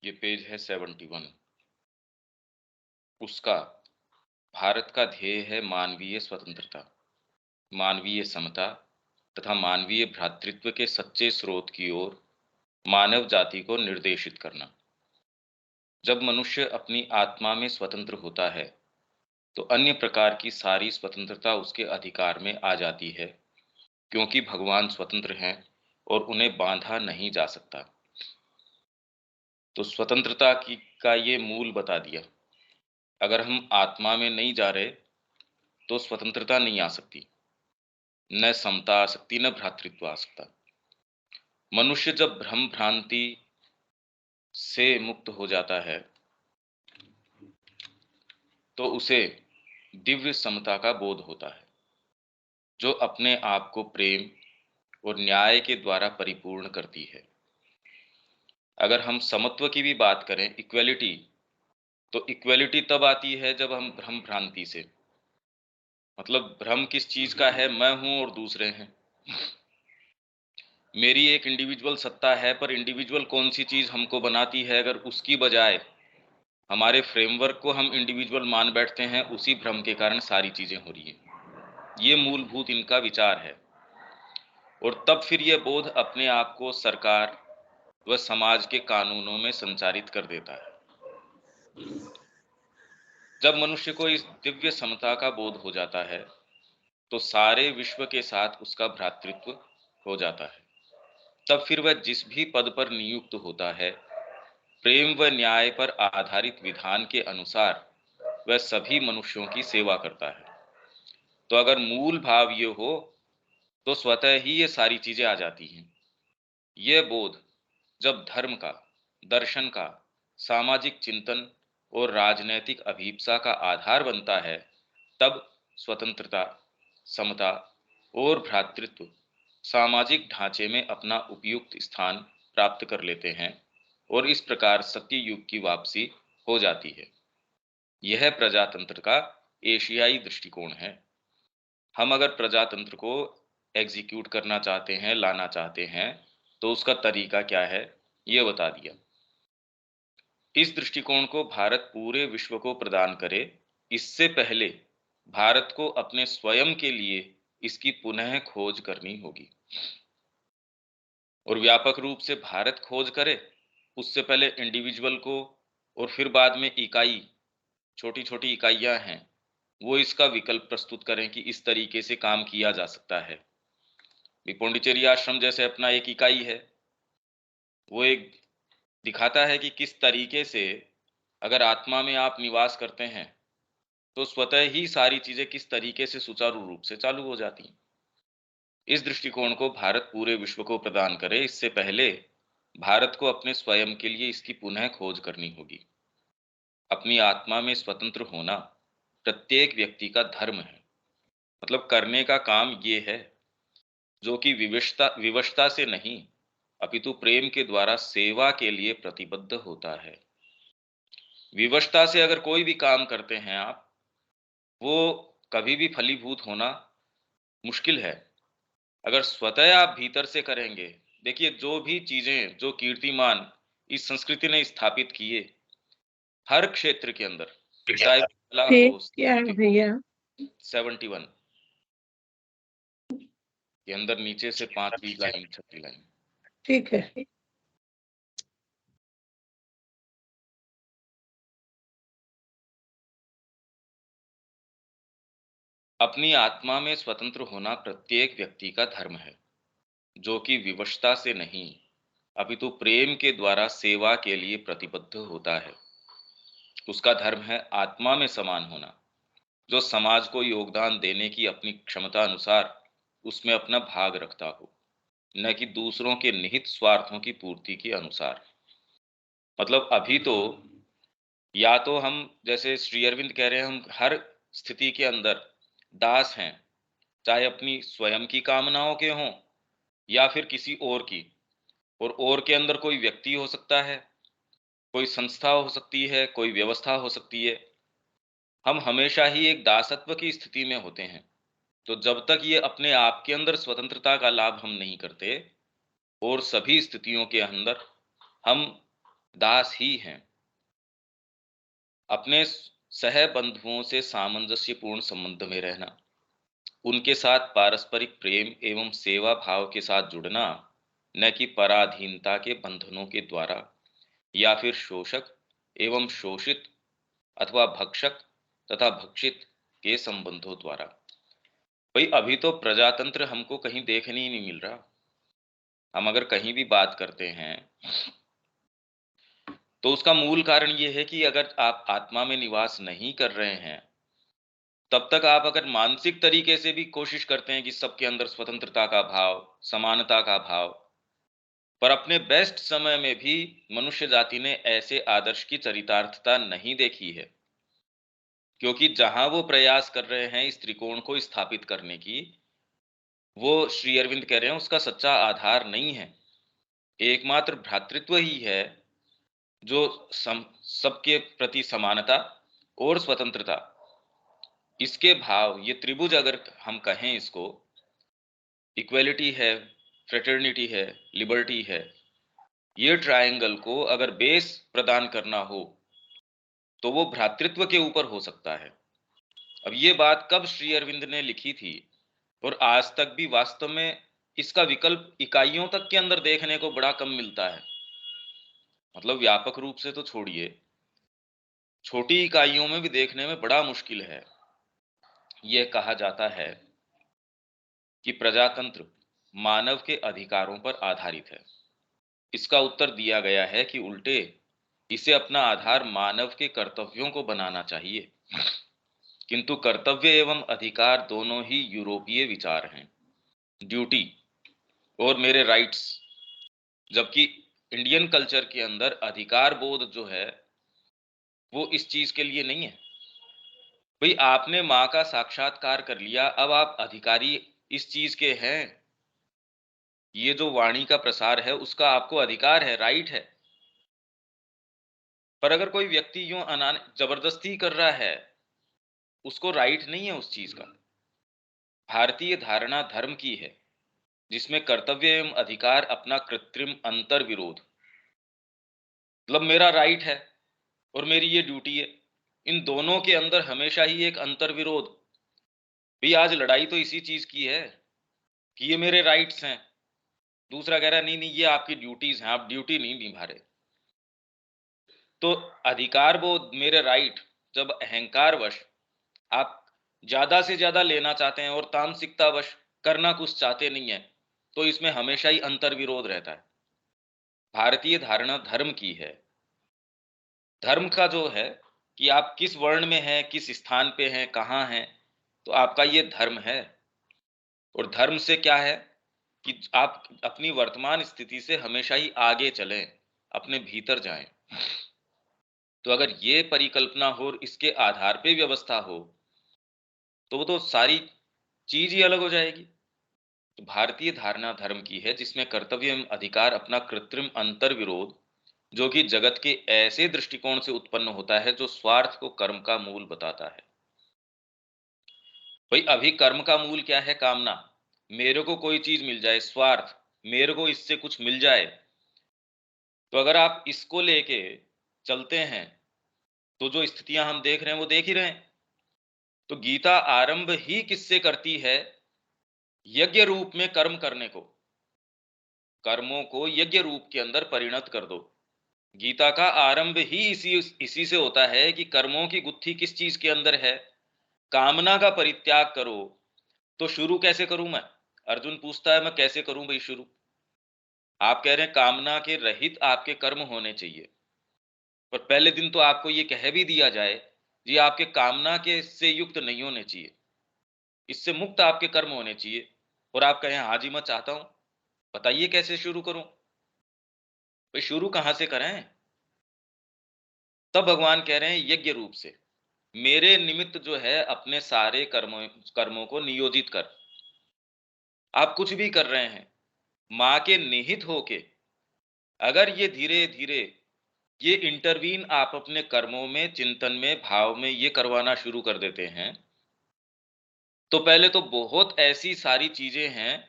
ये पेज है 71। उसका भारत का ध्येय है मानवीय स्वतंत्रता, मानवीय समता तथा मानवीय भ्रातृत्व के सच्चे स्रोत की ओर मानव जाति को निर्देशित करना। जब मनुष्य अपनी आत्मा में स्वतंत्र होता है तो अन्य प्रकार की सारी स्वतंत्रता उसके अधिकार में आ जाती है, क्योंकि भगवान स्वतंत्र हैं और उन्हें बांधा नहीं जा सकता। तो स्वतंत्रता की का ये मूल बता दिया। अगर हम आत्मा में नहीं जा रहे तो स्वतंत्रता नहीं आ सकती, न समता आ सकती, न भ्रातृत्व आ सकता। मनुष्य जब भ्रम भ्रांति से मुक्त हो जाता है तो उसे दिव्य समता का बोध होता है, जो अपने आप को प्रेम और न्याय के द्वारा परिपूर्ण करती है। अगर हम समत्व की भी बात करें, इक्वलिटी, तो इक्वलिटी तब आती है जब हम भ्रम भ्रांति से, मतलब भ्रम किस चीज का है, मैं हूं और दूसरे हैं। मेरी एक इंडिविजुअल सत्ता है, पर इंडिविजुअल कौन सी चीज हमको बनाती है, अगर उसकी बजाय हमारे फ्रेमवर्क को हम इंडिविजुअल मान बैठते हैं, उसी भ्रम के कारण सारी चीजें हो रही हैं। ये मूलभूत इनका विचार है। और तब फिर यह बोध अपने आप को सरकार व समाज के कानूनों में संचारित कर देता है। जब मनुष्य को इस दिव्य समता का बोध हो जाता है तो सारे विश्व के साथ उसका भ्रातृत्व हो जाता है। तब फिर वह जिस भी पद पर नियुक्त होता है, प्रेम व न्याय पर आधारित विधान के अनुसार वह सभी मनुष्यों की सेवा करता है। तो अगर मूल भाव ये हो तो स्वतः ही ये सारी चीजें आ जाती हैं। यह बोध जब धर्म का, दर्शन का, सामाजिक चिंतन और राजनैतिक अभिप्सा का आधार बनता है, तब स्वतंत्रता, समता और भ्रातृत्व सामाजिक ढांचे में अपना उपयुक्त स्थान प्राप्त कर लेते हैं और इस प्रकार सत्य युग की वापसी हो जाती है। यह प्रजातंत्र का एशियाई दृष्टिकोण है। हम अगर प्रजातंत्र को एग्जीक्यूट करना चाहते हैं, लाना चाहते हैं, तो उसका तरीका क्या है, यह बता दिया। इस दृष्टिकोण को भारत पूरे विश्व को प्रदान करे, इससे पहले भारत को अपने स्वयं के लिए इसकी पुनः खोज करनी होगी। और व्यापक रूप से भारत खोज करे, उससे पहले इंडिविजुअल को और फिर बाद में इकाई, छोटी छोटी इकाइयां हैं, वो इसका विकल्प प्रस्तुत करें कि इस तरीके से काम किया जा सकता है। पौंडीचेरी आश्रम जैसे अपना एक इकाई है, वो एक दिखाता है कि किस तरीके से अगर आत्मा में आप निवास करते हैं तो स्वतः ही सारी चीजें किस तरीके से सुचारू रूप से चालू हो जाती हैं। इस दृष्टिकोण को भारत पूरे विश्व को प्रदान करे, इससे पहले भारत को अपने स्वयं के लिए इसकी पुनः खोज करनी होगी। अपनी आत्मा में स्वतंत्र होना प्रत्येक व्यक्ति का धर्म है, मतलब करने का काम ये है, जो कि विवशता विवशता से नहीं अपितु प्रेम के द्वारा सेवा के लिए प्रतिबद्ध होता है। विवशता से अगर कोई भी काम करते हैं आप, वो कभी भी फलीभूत होना मुश्किल है। अगर स्वतः आप भीतर से करेंगे, देखिए जो भी चीजें, जो कीर्तिमान इस संस्कृति ने स्थापित किए हर क्षेत्र के अंदर, चाहे कला ठीक हो, क्या है भैया? 71 के अंदर नीचे से 5वीं लाइन, 6वीं लाइन। ठीक है। अपनी आत्मा में स्वतंत्र होना प्रत्येक व्यक्ति का धर्म है, जो कि विवशता से नहीं अपितु प्रेम के द्वारा सेवा के लिए प्रतिबद्ध होता है। उसका धर्म है आत्मा में समान होना, जो समाज को योगदान देने की अपनी क्षमता अनुसार उसमें अपना भाग रखता हो, न कि दूसरों के निहित स्वार्थों की पूर्ति के अनुसार। मतलब अभी तो या तो हम, जैसे श्री अरविंद कह रहे हैं, हम हर स्थिति के अंदर दास हैं, चाहे अपनी स्वयं की कामनाओं के हों या फिर किसी और की। और के अंदर कोई व्यक्ति हो सकता है, कोई संस्था हो सकती है, कोई व्यवस्था हो सकती है। हम हमेशा ही एक दासत्व की स्थिति में होते हैं। तो जब तक ये अपने आप के अंदर स्वतंत्रता का लाभ हम नहीं करते, और सभी स्थितियों के अंदर हम दास ही हैं। अपने सह बंधुओं से सामंजस्यपूर्ण संबंध में रहना, उनके साथ पारस्परिक प्रेम एवं सेवा भाव के साथ जुड़ना, न कि पराधीनता के बंधनों के द्वारा या फिर शोषक एवं शोषित अथवा भक्षक तथा भक्षित के संबंधों द्वारा। भाई अभी तो प्रजातंत्र हमको कहीं देखने ही नहीं मिल रहा। हम अगर कहीं भी बात करते हैं तो उसका मूल कारण ये है कि अगर आप आत्मा में निवास नहीं कर रहे हैं, तब तक आप अगर मानसिक तरीके से भी कोशिश करते हैं कि सबके अंदर स्वतंत्रता का भाव, समानता का भाव, पर अपने बेस्ट समय में भी मनुष्य जाति ने ऐसे आदर्श की चरितार्थता नहीं देखी है। क्योंकि जहां वो प्रयास कर रहे हैं इस त्रिकोण को स्थापित करने की, वो श्री अरविंद कह रहे हैं उसका सच्चा आधार नहीं है। एकमात्र भ्रातृत्व ही है जो सबके प्रति समानता और स्वतंत्रता, इसके भाव, ये त्रिभुज अगर हम कहें इसको, इक्वेलिटी है, फ्रेटर्निटी है, लिबर्टी है, ये ट्रायंगल को अगर बेस प्रदान करना हो तो वो भ्रातृत्व के ऊपर हो सकता है। अब ये बात कब श्री अरविंद ने लिखी थी और आज तक भी वास्तव में इसका विकल्प इकाइयों तक के अंदर देखने को बड़ा कम मिलता है। मतलब व्यापक रूप से तो छोड़िए, छोटी इकाइयों में भी देखने में बड़ा मुश्किल है। यह कहा जाता है कि प्रजातंत्र मानव के अधिकारों पर आधारित है। इसका उत्तर दिया गया है कि उल्टे इसे अपना आधार मानव के कर्तव्यों को बनाना चाहिए। किंतु कर्तव्य एवं अधिकार दोनों ही यूरोपीय विचार हैं, ड्यूटी और मेरे राइट्स, जबकि इंडियन कल्चर के अंदर अधिकार बोध जो है वो इस चीज के लिए नहीं है। भाई आपने माँ का साक्षात्कार कर लिया, अब आप अधिकारी इस चीज के हैं, ये जो वाणी का प्रसार है उसका आपको अधिकार है, राइट है। पर अगर कोई व्यक्ति यूं जबरदस्ती कर रहा है, उसको राइट नहीं है उस चीज का। भारतीय धारणा धर्म की है जिसमें कर्तव्य एवं अधिकार अपना कृत्रिम अंतर विरोध, मतलब मेरा राइट है और मेरी ये ड्यूटी है, इन दोनों के अंदर हमेशा ही एक अंतर विरोध। भी आज लड़ाई तो इसी चीज की है कि ये मेरे राइट्स हैं, दूसरा कह रहा है नहीं नहीं ये आपकी ड्यूटीज हैं, आप ड्यूटी नहीं निभा रहे। तो अधिकार बोध, मेरे राइट, जब अहंकारवश आप ज्यादा से ज्यादा लेना चाहते हैं और तामसिकतावश करना कुछ चाहते नहीं है, तो इसमें हमेशा ही अंतर विरोध रहता है। भारतीय धारणा धर्म की है। धर्म का जो है कि आप किस वर्ण में हैं, किस स्थान पे हैं, कहाँ हैं, तो आपका ये धर्म है। और धर्म से क्या है कि आप अपनी वर्तमान स्थिति से हमेशा ही आगे चलें, अपने भीतर जाएं। तो अगर ये परिकल्पना हो और इसके आधार पे व्यवस्था हो तो वो तो सारी चीज ही अलग हो जाएगी। तो भारतीय धारणा धर्म की है जिसमें कर्तव्य एवं अधिकार अपना कृत्रिम अंतर विरोध, जो कि जगत के ऐसे दृष्टिकोण से उत्पन्न होता है जो स्वार्थ को कर्म का मूल बताता है। भाई अभी कर्म का मूल क्या है? कामना, मेरे को कोई चीज मिल जाए, स्वार्थ, मेरे को इससे कुछ मिल जाए। तो अगर आप इसको लेके चलते हैं तो जो स्थितियां हम देख रहे हैं वो देख ही रहे हैं। तो गीता आरंभ ही किससे करती है? यज्ञ रूप में कर्म करने को, कर्मों को यज्ञ रूप के अंदर परिणत कर दो। गीता का आरंभ ही इसी से होता है कि कर्मों की गुत्थी किस चीज के अंदर है? कामना का परित्याग करो। तो शुरू कैसे करूं मैं? अर्जुन पूछता है मैं कैसे करूं भाई शुरू? आप कह रहे हैं कामना के रहित आपके कर्म होने चाहिए, पर पहले दिन तो आपको ये कह भी दिया जाए जी आपके कामना के से युक्त नहीं होने चाहिए, इससे मुक्त आपके कर्म होने चाहिए, और आप कहें हाँ जी मैं चाहता हूं, बताइए कैसे शुरू करूं? भाई शुरू कहां से करें? तब भगवान कह रहे हैं यज्ञ रूप से, मेरे निमित्त जो है अपने सारे कर्मों कर्मों को नियोजित कर। आप कुछ भी कर रहे हैं माँ के निहित होके, अगर ये धीरे धीरे ये इंटरवीन आप अपने कर्मों में, चिंतन में, भाव में ये करवाना शुरू कर देते हैं, तो पहले तो बहुत ऐसी सारी चीजें हैं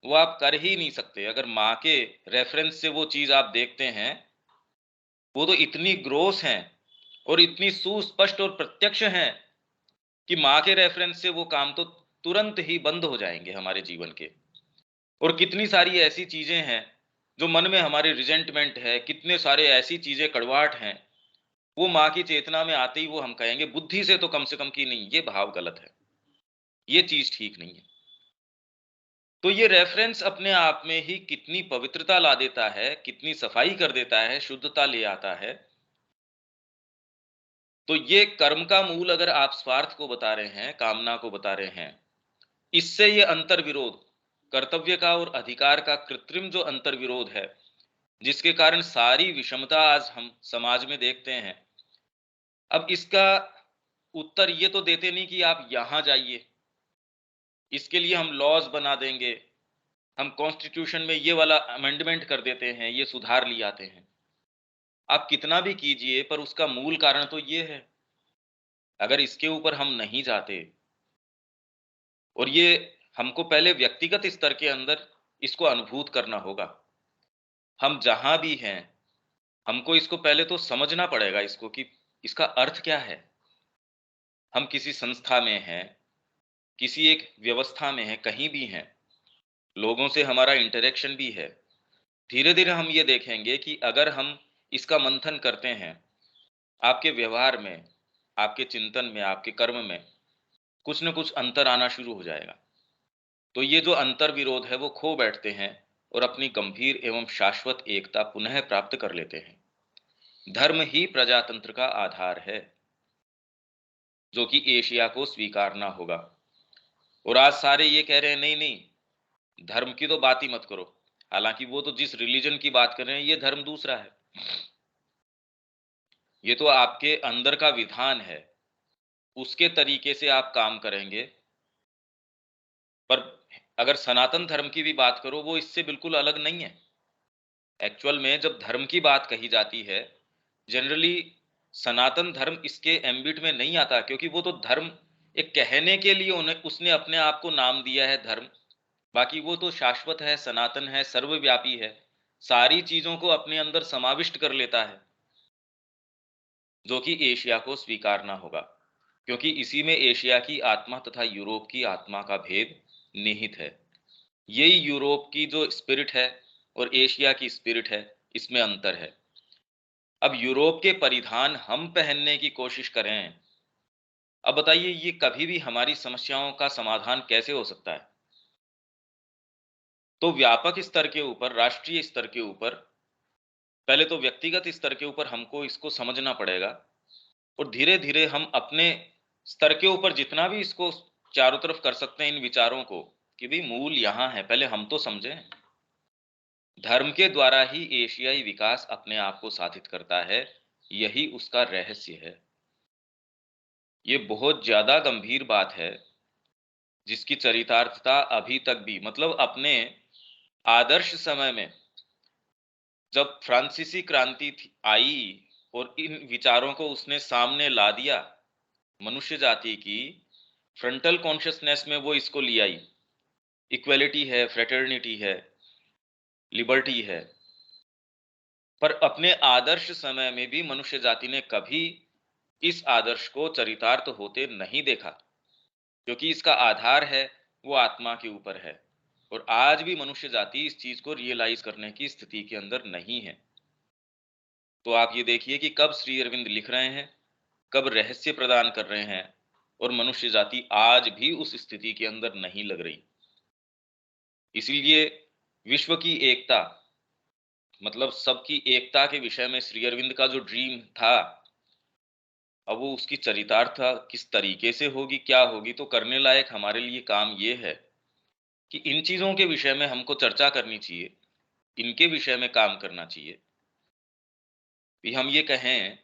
वो आप कर ही नहीं सकते। अगर माँ के रेफरेंस से वो चीज आप देखते हैं वो तो इतनी ग्रोस हैं और इतनी सुस्पष्ट और प्रत्यक्ष हैं कि माँ के रेफरेंस से वो काम तो तुरंत ही बंद हो जाएंगे हमारे जीवन के। और कितनी सारी ऐसी चीजें हैं जो मन में हमारे रिजेंटमेंट है, कितने सारे ऐसी चीजें कड़वाहट हैं, वो माँ की चेतना में आते ही वो हम कहेंगे बुद्धि से तो कम से कम कि नहीं, ये भाव गलत है, ये चीज ठीक नहीं है। तो ये रेफरेंस अपने आप में ही कितनी पवित्रता ला देता है, कितनी सफाई कर देता है, शुद्धता ले आता है। तो ये कर्म का मूल अगर आप स्वार्थ को बता रहे हैं, कामना को बता रहे हैं, इससे ये अंतर्विरोध, कर्तव्य का और अधिकार का कृत्रिम जो अंतर्विरोध है, जिसके कारण सारी विषमता आज हम समाज में देखते हैं। अब इसका उत्तर ये तो देते नहीं कि आप यहां जाइए, इसके लिए हम लॉज बना देंगे, हम कॉन्स्टिट्यूशन में ये वाला अमेंडमेंट कर देते हैं, ये सुधार ले आते हैं। आप कितना भी कीजिए पर उसका मूल कारण तो ये है। अगर इसके ऊपर हम नहीं जाते और ये हमको पहले व्यक्तिगत स्तर के अंदर इसको अनुभूत करना होगा। हम जहां भी हैं, हमको इसको पहले तो समझना पड़ेगा इसको कि इसका अर्थ क्या है। हम किसी संस्था में हैं, किसी एक व्यवस्था में हैं, कहीं भी हैं, लोगों से हमारा इंटरेक्शन भी है। धीरे-धीरे हम ये देखेंगे कि अगर हम इसका मंथन करते हैं, आपके व्यवहार में, आपके चिंतन में, आपके कर्म में कुछ न कुछ अंतर आना शुरू हो जाएगा। तो ये जो अंतर विरोध है वो खो बैठते हैं और अपनी गंभीर एवं शाश्वत एकता पुनः प्राप्त कर लेते हैं। धर्म ही प्रजातंत्र का आधार है, जो कि एशिया को स्वीकारना होगा। और आज सारे ये कह रहे हैं नहीं नहीं, धर्म की तो बात ही मत करो। हालांकि वो तो जिस रिलीजन की बात कर रहे हैं, ये धर्म दूसरा है। ये तो आपके अंदर का विधान है, उसके तरीके से आप काम करेंगे। पर अगर सनातन धर्म की भी बात करो, वो इससे बिल्कुल अलग नहीं है। एक्चुअल में जब धर्म की बात कही जाती है, जनरली सनातन धर्म इसके एम्बिट में नहीं आता, क्योंकि वो तो धर्म एक कहने के लिए उन्हें उसने अपने आप को नाम दिया है धर्म। बाकी वो तो शाश्वत है, सनातन है, सर्वव्यापी है, सारी चीजों को अपने अंदर समाविष्ट कर लेता है, जो कि एशिया को स्वीकारना होगा। क्योंकि इसी में एशिया की आत्मा तथा यूरोप की आत्मा का भेद निहित है। यही यूरोप की जो स्पिरिट है और एशिया की स्पिरिट है, इसमें अंतर है। अब यूरोप के परिधान हम पहनने की कोशिश करें, अब बताइए ये कभी भी हमारी समस्याओं का समाधान कैसे हो सकता है? तो व्यापक स्तर के ऊपर, राष्ट्रीय स्तर के ऊपर, पहले तो व्यक्तिगत स्तर के ऊपर हमको इसको समझना पड़ेगा। और धीरे धीरे हम अपने स्तर के ऊपर जितना भी इसको चारों तरफ कर सकते हैं इन विचारों को, कि भाई मूल यहाँ है, पहले हम तो समझें। धर्म के द्वारा ही एशियाई विकास अपने आप को साधित करता है, यही उसका रहस्य है। ये बहुत ज्यादा गंभीर बात है, जिसकी चरितार्थता अभी तक भी, मतलब अपने आदर्श समय में जब फ्रांसीसी क्रांति आई और इन विचारों को उसने सामने ला दिया, मनुष्य जाति की फ्रंटल कॉन्शियसनेस में वो इसको ले आई। इक्वलिटी है, फ्रेटर्निटी है, लिबर्टी है। पर अपने आदर्श समय में भी मनुष्य जाति ने कभी इस आदर्श को चरितार्थ होते नहीं देखा, क्योंकि इसका आधार है वो आत्मा के ऊपर है। और आज भी मनुष्य जाति इस चीज को रियलाइज करने की स्थिति के अंदर नहीं है। तो आप ये देखिए कि कब श्री अरविंद लिख रहे हैं, कब रहस्य प्रदान कर रहे हैं, और मनुष्य जाति आज भी उस स्थिति के अंदर नहीं लग रही। इसीलिए विश्व की एकता, मतलब सबकी एकता के विषय में श्री अरविंद का जो ड्रीम था, अब वो उसकी चरितार्थ किस तरीके से होगी, क्या होगी, तो करने लायक हमारे लिए काम ये है कि इन चीजों के विषय में हमको चर्चा करनी चाहिए, इनके विषय में काम करना चाहिए। कि हम ये कहें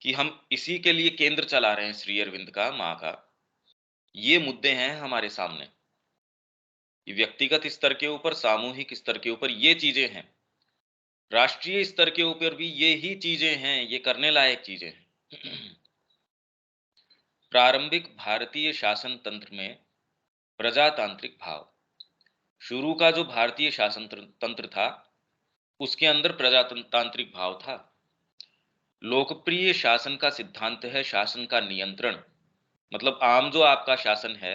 कि हम इसी के लिए केंद्र चला रहे हैं श्री अरविंद का, माँ का। ये मुद्दे हैं हमारे सामने, ये व्यक्तिगत स्तर के ऊपर, सामूहिक स्तर के ऊपर ये चीजें हैं, राष्ट्रीय स्तर के ऊपर भी ये ही चीजें हैं, ये करने लायक चीजें हैं। प्रारंभिक भारतीय शासन तंत्र में प्रजातांत्रिक भाव, शुरू का जो भारतीय शासन तंत्र था, उसके अंदर प्रजातांत्रिक भाव था। लोकप्रिय शासन का सिद्धांत है शासन का नियंत्रण। मतलब आम जो आपका शासन है,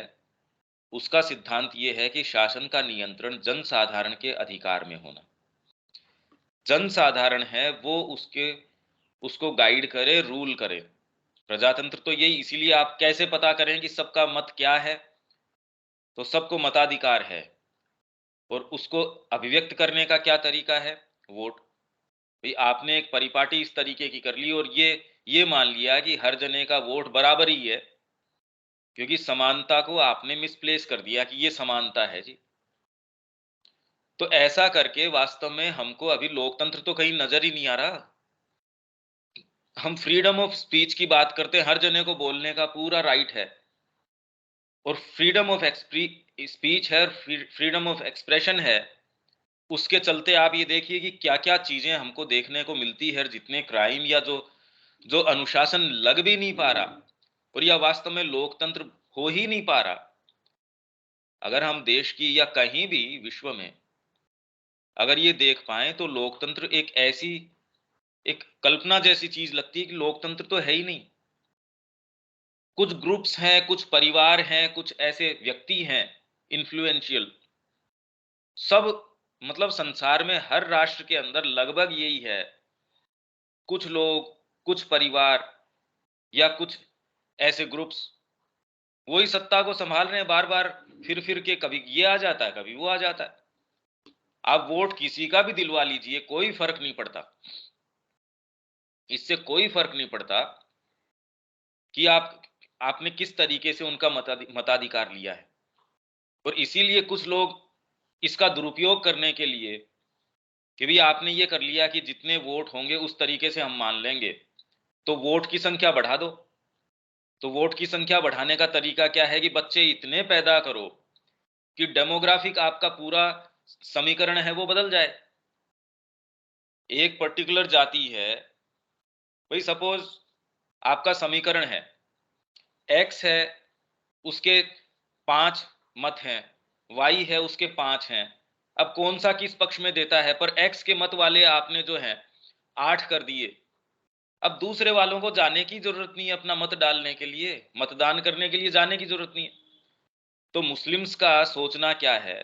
उसका सिद्धांत ये है कि शासन का नियंत्रण जनसाधारण के अधिकार में होना। जनसाधारण है वो उसको गाइड करे, रूल करे। प्रजातंत्र तो यही, इसीलिए आप कैसे पता करें कि सबका मत क्या है? तो सबको मताधिकार है, और उसको अभिव्यक्त करने का क्या तरीका है? वोट। भाई आपने एक परिपाटी इस तरीके की कर ली और ये मान लिया कि हर जने का वोट बराबर ही है, क्योंकि समानता को आपने मिसप्लेस कर दिया कि ये समानता है जी। तो ऐसा करके वास्तव में हमको अभी लोकतंत्र तो कहीं नजर ही नहीं आ रहा। हम फ्रीडम ऑफ स्पीच की बात करते हैं, हर जने को बोलने का पूरा राइट है, और फ्रीडम ऑफ स्पीच है, फ्रीडम ऑफ एक्सप्रेशन है। उसके चलते आप ये देखिए कि क्या क्या चीजें हमको देखने को मिलती है, जितने क्राइम या जो जो अनुशासन लग भी नहीं पा रहा, और या वास्तव में लोकतंत्र हो ही नहीं पा रहा। अगर हम देश की या कहीं भी विश्व में अगर ये देख पाए, तो लोकतंत्र एक ऐसी एक कल्पना जैसी चीज लगती है कि लोकतंत्र तो है ही नहीं। कुछ ग्रुप्स हैं, कुछ परिवार हैं, कुछ ऐसे व्यक्ति हैं इन्फ्लुएंशियल, सब मतलब संसार में हर राष्ट्र के अंदर लगभग यही है। कुछ लोग, कुछ परिवार या कुछ ऐसे ग्रुप्स वही सत्ता को संभाल रहे हैं बार बार, फिर फिर के, कभी ये आ जाता है, कभी वो आ जाता है। आप वोट किसी का भी दिलवा लीजिए, कोई फर्क नहीं पड़ता। इससे कोई फर्क नहीं पड़ता कि आपने किस तरीके से उनका मताधिकार लिया है। और इसीलिए कुछ लोग इसका दुरुपयोग करने के लिए कि भी आपने ये कर लिया कि जितने वोट होंगे उस तरीके से हम मान लेंगे, तो वोट की संख्या बढ़ा दो। तो वोट की संख्या बढ़ाने का तरीका क्या है कि बच्चे इतने पैदा करो कि डेमोग्राफिक आपका पूरा समीकरण है वो बदल जाए। एक पर्टिकुलर जाति है, भाई सपोज आपका समीकरण है, एक्स है, उसके 5 मत हैं, वाई है उसके 5 हैं। अब कौन सा किस पक्ष में देता है? पर एक्स के मत वाले आपने जो है 8 कर दिए। अब दूसरे वालों को जाने की जरूरत नहीं है, अपना मत डालने के लिए, मतदान करने के लिए जाने की जरूरत नहीं है। तो मुस्लिम्स का सोचना क्या है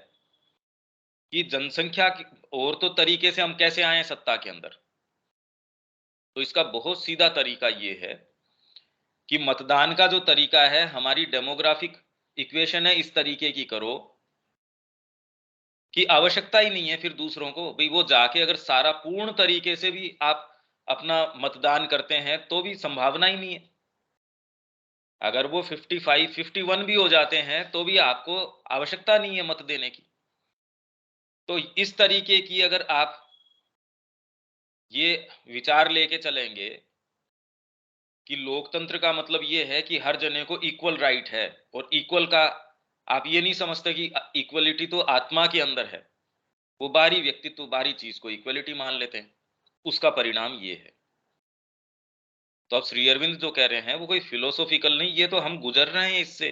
कि जनसंख्या की और तो तरीके से हम कैसे आए सत्ता के अंदर। तो इसका बहुत सीधा तरीका ये है कि मतदान का जो तरीका है, हमारी डेमोग्राफिक इक्वेशन है इस तरीके की करो कि आवश्यकता ही नहीं है फिर दूसरों को, भाई वो जाके अगर सारा पूर्ण तरीके से भी आप अपना मतदान करते हैं तो भी संभावना ही नहीं है। अगर वो 55 51 भी हो जाते हैं तो भी आपको आवश्यकता नहीं है मत देने की। तो इस तरीके की अगर आप ये विचार लेके चलेंगे कि लोकतंत्र का मतलब ये है कि हर जने को इक्वल राइट है, और इक्वल का आप ये नहीं समझते कि इक्वलिटी तो आत्मा के अंदर है, वो बाहरी व्यक्तित्व बाहरी चीज को इक्वलिटी मान लेते हैं। उसका परिणाम ये है। तो अब श्री अरविंद जो कह रहे हैं वो कोई फिलोसॉफिकल नहीं, ये तो हम गुजर रहे हैं इससे,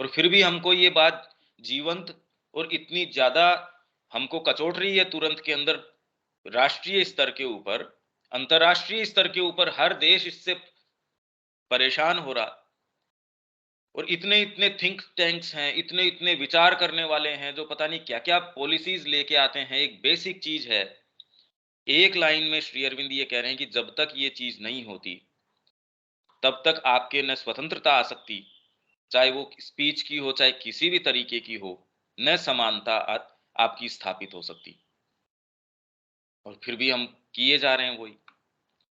और फिर भी हमको ये बात जीवंत और इतनी ज्यादा हमको कचोट रही है तुरंत के अंदर। राष्ट्रीय स्तर के ऊपर, अंतरराष्ट्रीय स्तर के ऊपर हर देश इससे परेशान हो रहा, और इतने इतने थिंक टैंक्स हैं, इतने इतने विचार करने वाले हैं जो पता नहीं क्या क्या पॉलिसीज लेके आते हैं। एक बेसिक चीज है, एक लाइन में श्री अरविंद ये कह रहे हैं कि जब तक ये चीज नहीं होती तब तक आपके न स्वतंत्रता आ सकती, चाहे वो स्पीच की हो चाहे किसी भी तरीके की हो, न समानता आपकी स्थापित हो सकती। और फिर भी हम किए जा रहे हैं वही।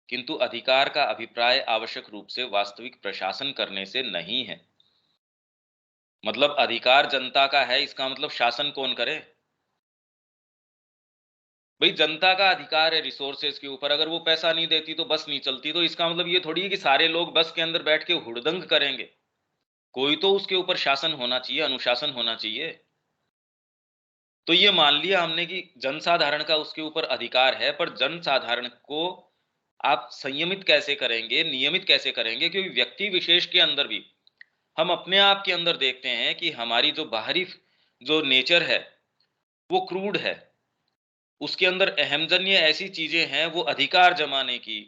किंतु अधिकार का अभिप्राय आवश्यक रूप से वास्तविक प्रशासन करने से नहीं है। मतलब अधिकार जनता का है, इसका मतलब शासन कौन करे? भाई जनता का अधिकार है रिसोर्सेज के ऊपर, अगर वो पैसा नहीं देती तो बस नहीं चलती, तो इसका मतलब ये थोड़ी है कि सारे लोग बस के अंदर बैठ के हुड़दंग करेंगे। कोई तो उसके ऊपर शासन होना चाहिए, अनुशासन होना चाहिए। तो ये मान लिया हमने कि जनसाधारण का उसके ऊपर अधिकार है, पर जनसाधारण को आप संयमित कैसे करेंगे, नियमित कैसे करेंगे? क्योंकि व्यक्ति विशेष के अंदर भी हम अपने आप के अंदर देखते हैं कि हमारी जो बाहरी जो नेचर है वो क्रूड है। उसके अंदर अहमजन्य ऐसी चीजें हैं, वो अधिकार जमाने की,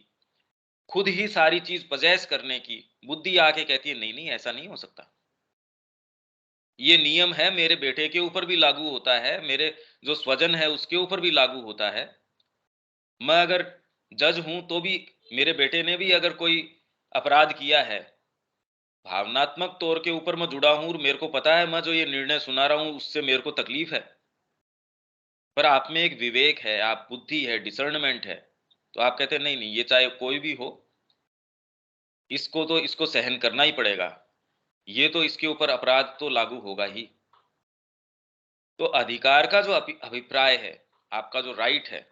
खुद ही सारी चीज पजेस करने की, बुद्धि आके कहती है नहीं नहीं ऐसा नहीं हो सकता। ये नियम है, मेरे बेटे के ऊपर भी लागू होता है, मेरे जो स्वजन है उसके ऊपर भी लागू होता है। मैं अगर जज हूं तो भी मेरे बेटे ने भी अगर कोई अपराध किया है, भावनात्मक तौर के ऊपर मैं जुड़ा हूं और मेरे को पता है मैं जो ये निर्णय सुना रहा हूं उससे मेरे को तकलीफ है, पर आप में एक विवेक है, आप बुद्धि है, डिसर्नमेंट है, तो आप कहते हैं नहीं नहीं ये चाहे कोई भी हो, इसको तो इसको सहन करना ही पड़ेगा, ये तो इसके ऊपर अपराध तो लागू होगा ही। तो अधिकार का जो अभिप्राय है, आपका जो राइट है,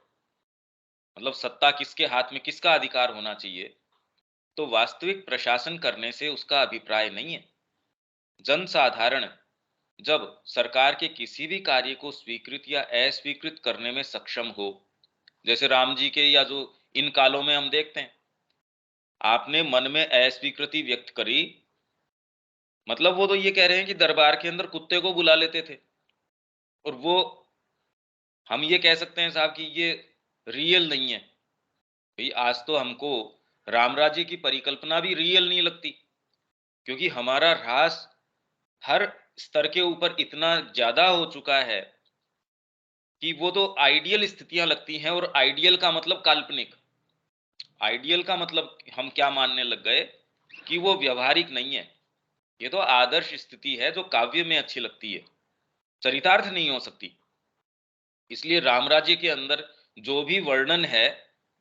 मतलब सत्ता किसके हाथ में, किसका अधिकार होना चाहिए, तो वास्तविक प्रशासन करने से उसका अभिप्राय नहीं है। जनसाधारण जब सरकार के किसी भी कार्य को स्वीकृत या अस्वीकृत करने में सक्षम हो, जैसे राम जी के या जो इन कालों में हम देखते हैं, आपने मन में अस्वीकृति व्यक्त करी, मतलब वो तो ये कह रहे हैं कि दरबार के अंदर कुत्ते को बुला लेते थे, और वो हम ये कह सकते हैं साहब कि ये रियल नहीं है। भाई आज तो हमको राम राज्य की परिकल्पना भी रियल नहीं लगती, क्योंकि हमारा ह्रास हर स्तर के ऊपर इतना ज्यादा हो चुका है कि वो तो आइडियल स्थितियां लगती हैं, और आइडियल का मतलब काल्पनिक, आइडियल का मतलब हम क्या मानने लग गए कि वो व्यवहारिक नहीं है, ये तो आदर्श स्थिति है जो काव्य में अच्छी लगती है, चरितार्थ नहीं हो सकती। इसलिए राम राज्य के अंदर जो भी वर्णन है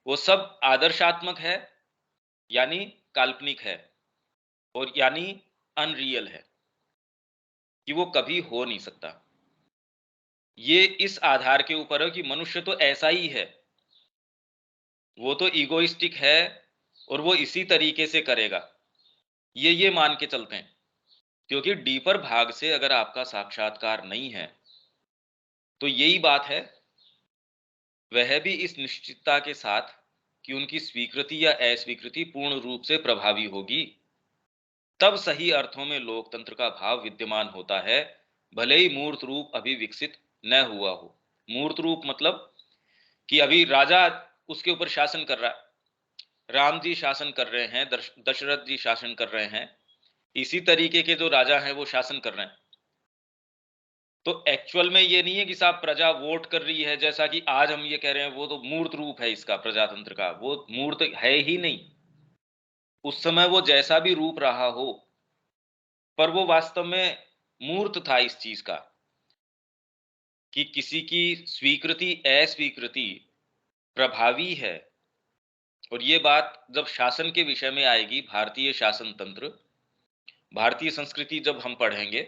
वो सब आदर्शात्मक है, यानी काल्पनिक है, और यानी अनरियल है, कि वो कभी हो नहीं सकता। ये इस आधार के ऊपर है कि मनुष्य तो ऐसा ही है, वो तो इगोइस्टिक है और वो इसी तरीके से करेगा, ये मान के चलते हैं। क्योंकि डीपर भाग से अगर आपका साक्षात्कार नहीं है, तो यही बात है, वह भी इस निश्चितता के साथ कि उनकी स्वीकृति या अस्वीकृति पूर्ण रूप से प्रभावी होगी, तब सही अर्थों में लोकतंत्र का भाव विद्यमान होता है, भले ही मूर्त रूप अभी विकसित न हुआ हो। मूर्त रूप मतलब कि अभी राजा उसके ऊपर शासन कर रहा है, राम जी शासन कर रहे हैं, दशरथ जी शासन कर रहे हैं, इसी तरीके के जो राजा हैं वो शासन कर रहे हैं। तो एक्चुअल में ये नहीं है कि साहब प्रजा वोट कर रही है, जैसा कि आज हम ये कह रहे हैं वो तो मूर्त रूप है इसका प्रजातंत्र का, वो मूर्त है ही नहीं। उस समय वो जैसा भी रूप रहा हो, पर वो वास्तव में मूर्त था इस चीज का, कि किसी की स्वीकृति अस्वीकृति प्रभावी है। और ये बात जब शासन के विषय में आएगी, भारतीय शासन तंत्र, भारतीय संस्कृति जब हम पढ़ेंगे,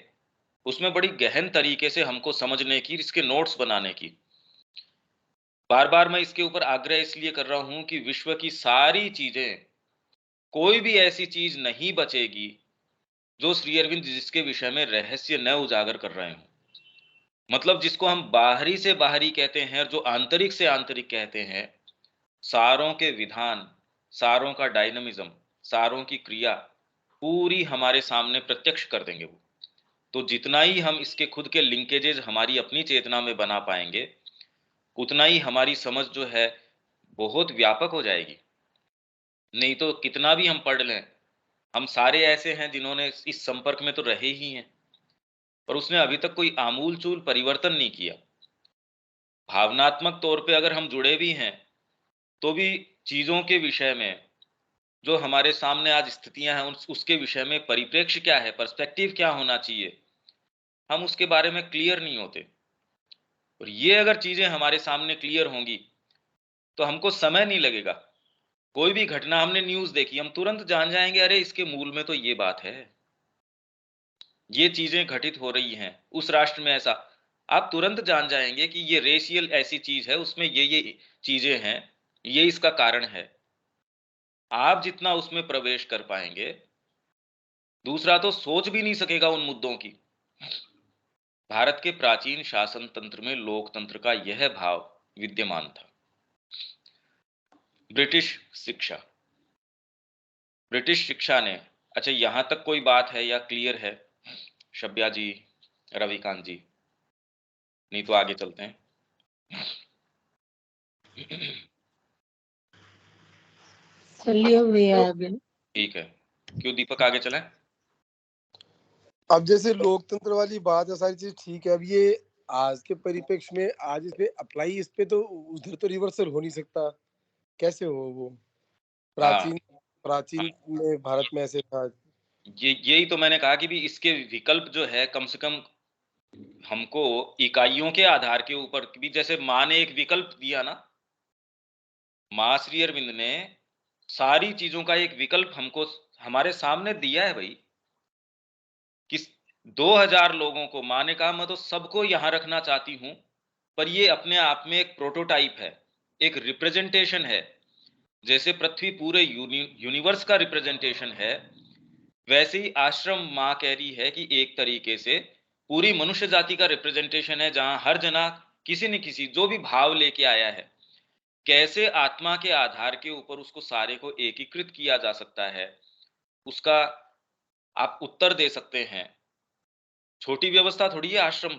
उसमें बड़ी गहन तरीके से हमको समझने की, इसके नोट्स बनाने की। बार बार मैं इसके ऊपर आग्रह इसलिए कर रहा हूं कि विश्व की सारी चीजें, कोई भी ऐसी चीज नहीं बचेगी जो श्री अरविंद जिसके विषय में रहस्य न उजागर कर रहे हो। मतलब जिसको हम बाहरी से बाहरी कहते हैं और जो आंतरिक से आंतरिक कहते हैं, सारों के विधान, सारों का डायनामिज्म, सारों की क्रिया पूरी हमारे सामने प्रत्यक्ष कर देंगे वो। तो जितना ही हम इसके खुद के लिंकेजेस हमारी अपनी चेतना में बना पाएंगे, उतना ही हमारी समझ जो है बहुत व्यापक हो जाएगी। नहीं तो कितना भी हम पढ़ लें, हम सारे ऐसे हैं जिन्होंने इस संपर्क में तो रहे ही हैं, पर उसने अभी तक कोई आमूल चूल परिवर्तन नहीं किया। भावनात्मक तौर पे अगर हम जुड़े भी हैं, तो भी चीजों के विषय में जो हमारे सामने आज स्थितियां हैं, उसके विषय में परिप्रेक्ष्य क्या है, पर्सपेक्टिव क्या होना चाहिए, हम उसके बारे में क्लियर नहीं होते। और ये अगर चीजें हमारे सामने क्लियर होंगी, तो हमको समय नहीं लगेगा। कोई भी घटना हमने न्यूज़ देखी, हम तुरंत जान जाएँगे, अरे इसके मूल में तो ये बात है। ये चीज़ें घटित हो रही हैं, उस राष्ट्र में ऐसा। आप तुरंत जान जाएँगे कि ये रेशियल ऐसी चीज़ है, उसमें ये चीज़ें हैं, ये इसका कारण है। आप जितना उसमें प्रवेश कर पाएँगे, दूसरा तो सोच भी नहीं सकेगा उन मुद्दों की। भारत के प्राचीन शासन तंत्र में लोकतंत्र का यह भाव विद्यमान था। ब्रिटिश शिक्षा, ब्रिटिश शिक्षा ने, अच्छा यहाँ तक कोई बात है या क्लियर है शब्या जी, रविकांत जी? नहीं तो आगे चलते हैं। चलिए भैया आगे। ठीक है, क्यों दीपक आगे चलें? अब जैसे लोकतंत्र वाली बात है, सारी चीज ठीक है। अब ये आज के परिप्रेक्ष्य में आज इस पे अप्लाई, इस पे तो उधर तो रिवर्सल हो नहीं सकता। कैसे हो वो? हाँ प्राचीन प्राचीन में भारत में ऐसे था। यही तो मैंने कहा कि भी इसके विकल्प जो है कम से कम हमको इकाइयों के आधार के ऊपर भी, जैसे माँ ने एक विकल्प दिया ना, माँ श्री अरविंद ने सारी चीजों का एक विकल्प हमको हमारे सामने दिया है भाई। किस 2000 लोगों को माँ ने कहा मैं तो सबको यहां रखना चाहती हूं, पर ये अपने आप में एक प्रोटोटाइप है, एक रिप्रेजेंटेशन है। जैसे पृथ्वी पूरे यूनिवर्स का रिप्रेजेंटेशन है, वैसे ही आश्रम माँ कह रही है कि एक तरीके से पूरी मनुष्य जाति का रिप्रेजेंटेशन है, जहां हर जना किसी न किसी जो भी भाव लेके आया है, कैसे आत्मा के आधार के ऊपर उसको सारे को एकीकृत किया जा सकता है, उसका आप उत्तर दे सकते हैं। छोटी व्यवस्था थोड़ी है आश्रम।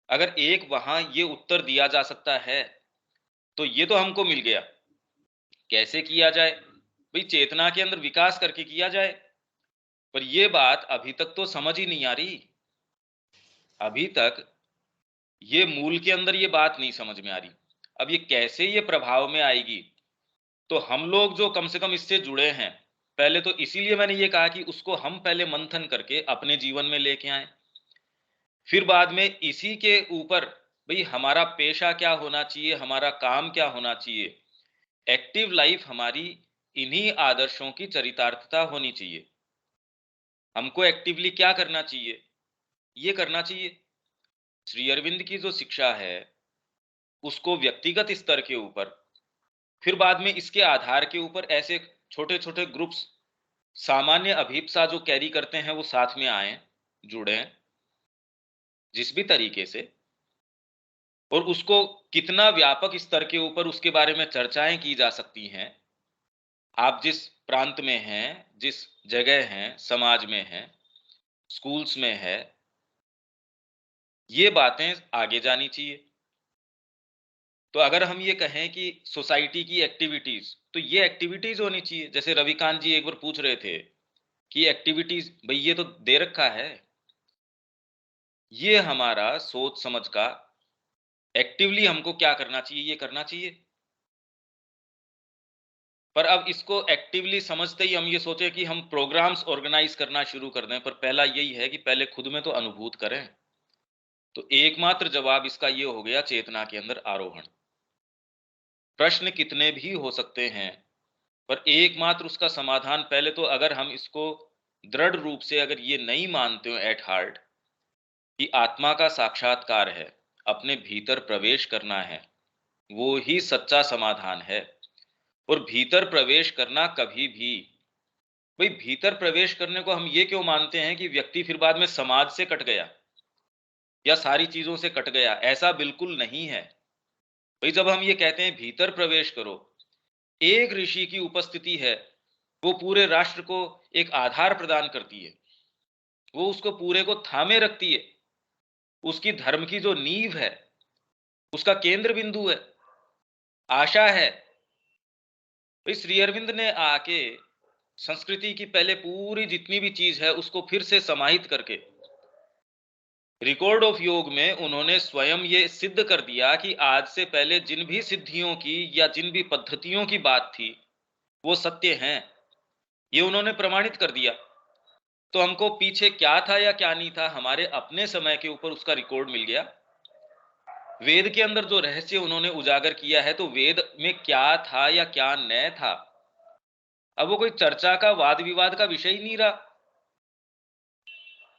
अगर एक वहां ये उत्तर दिया जा सकता है तो ये तो हमको मिल गया। कैसे किया जाए भाई? चेतना के अंदर विकास करके किया जाए। पर ये बात अभी तक तो समझ ही नहीं आ रही। अभी तक ये मूल के अंदर ये बात नहीं समझ में आ रही। अब ये कैसे ये प्रभाव में आएगी, तो हम लोग जो कम से कम इससे जुड़े हैं, पहले तो इसीलिए मैंने ये कहा कि उसको हम पहले मंथन करके अपने जीवन में लेके आए, फिर बाद में इसी के ऊपर भाई हमारा पेशा क्या होना चाहिए, हमारा काम क्या होना चाहिए। एक्टिव लाइफ हमारी इन्हीं आदर्शों की चरितार्थता होनी चाहिए। हमको एक्टिवली क्या करना चाहिए? ये करना चाहिए श्री अरविंद की जो शिक्षा है उसको व्यक्तिगत स्तर के ऊपर, फिर बाद में इसके आधार के ऊपर ऐसे छोटे छोटे ग्रुप्स सामान्य अभिप्सा जो कैरी करते हैं वो साथ में आए, जुड़े जिस भी तरीके से, और उसको कितना व्यापक स्तर के ऊपर उसके बारे में चर्चाएं की जा सकती हैं। आप जिस प्रांत में हैं, जिस जगह हैं, समाज में हैं, स्कूल्स में है, ये बातें आगे जानी चाहिए। तो अगर हम ये कहें कि सोसाइटी की एक्टिविटीज, तो ये एक्टिविटीज होनी चाहिए। जैसे रविकांत जी एक बार पूछ रहे थे कि एक्टिविटीज भाई ये तो दे रखा है, ये हमारा सोच समझ का एक्टिवली हमको क्या करना चाहिए, ये करना चाहिए। पर अब इसको एक्टिवली समझते ही हम ये सोचे कि हम प्रोग्राम्स ऑर्गेनाइज करना शुरू कर दें, पर पहला यही है कि पहले खुद में तो अनुभूत करें। तो एकमात्र जवाब इसका ये हो गया, चेतना के अंदर आरोहण। प्रश्न कितने भी हो सकते हैं, पर एकमात्र उसका समाधान, पहले तो अगर हम इसको दृढ़ रूप से अगर ये नहीं मानते हो एट हार्ट कि आत्मा का साक्षात्कार है, अपने भीतर प्रवेश करना है, वो ही सच्चा समाधान है। और भीतर प्रवेश करना कभी भी, भाई भीतर प्रवेश करने को हम ये क्यों मानते हैं कि व्यक्ति फिर बाद में समाज से कट गया या सारी चीजों से कट गया? ऐसा बिल्कुल नहीं है भाई। जब हम ये कहते हैं भीतर प्रवेश करो, एक ऋषि की उपस्थिति है, वो पूरे राष्ट्र को एक आधार प्रदान करती है, वो उसको पूरे को थामे रखती है, उसकी धर्म की जो नींव है, उसका केंद्र बिंदु है, आशा है। भाई श्री अरविंद ने आके संस्कृति की पहले पूरी जितनी भी चीज है उसको फिर से समाहित करके रिकॉर्ड ऑफ योग में उन्होंने स्वयं ये सिद्ध कर दिया कि आज से पहले जिन भी सिद्धियों की या जिन भी पद्धतियों की बात थी वो सत्य हैं, ये उन्होंने प्रमाणित कर दिया। तो हमको पीछे क्या था या क्या नहीं था, हमारे अपने समय के ऊपर उसका रिकॉर्ड मिल गया। वेद के अंदर जो रहस्य उन्होंने उजागर किया है, तो वेद में क्या था या क्या न था, अब वो कोई चर्चा का वाद विवाद का विषय ही नहीं रहा।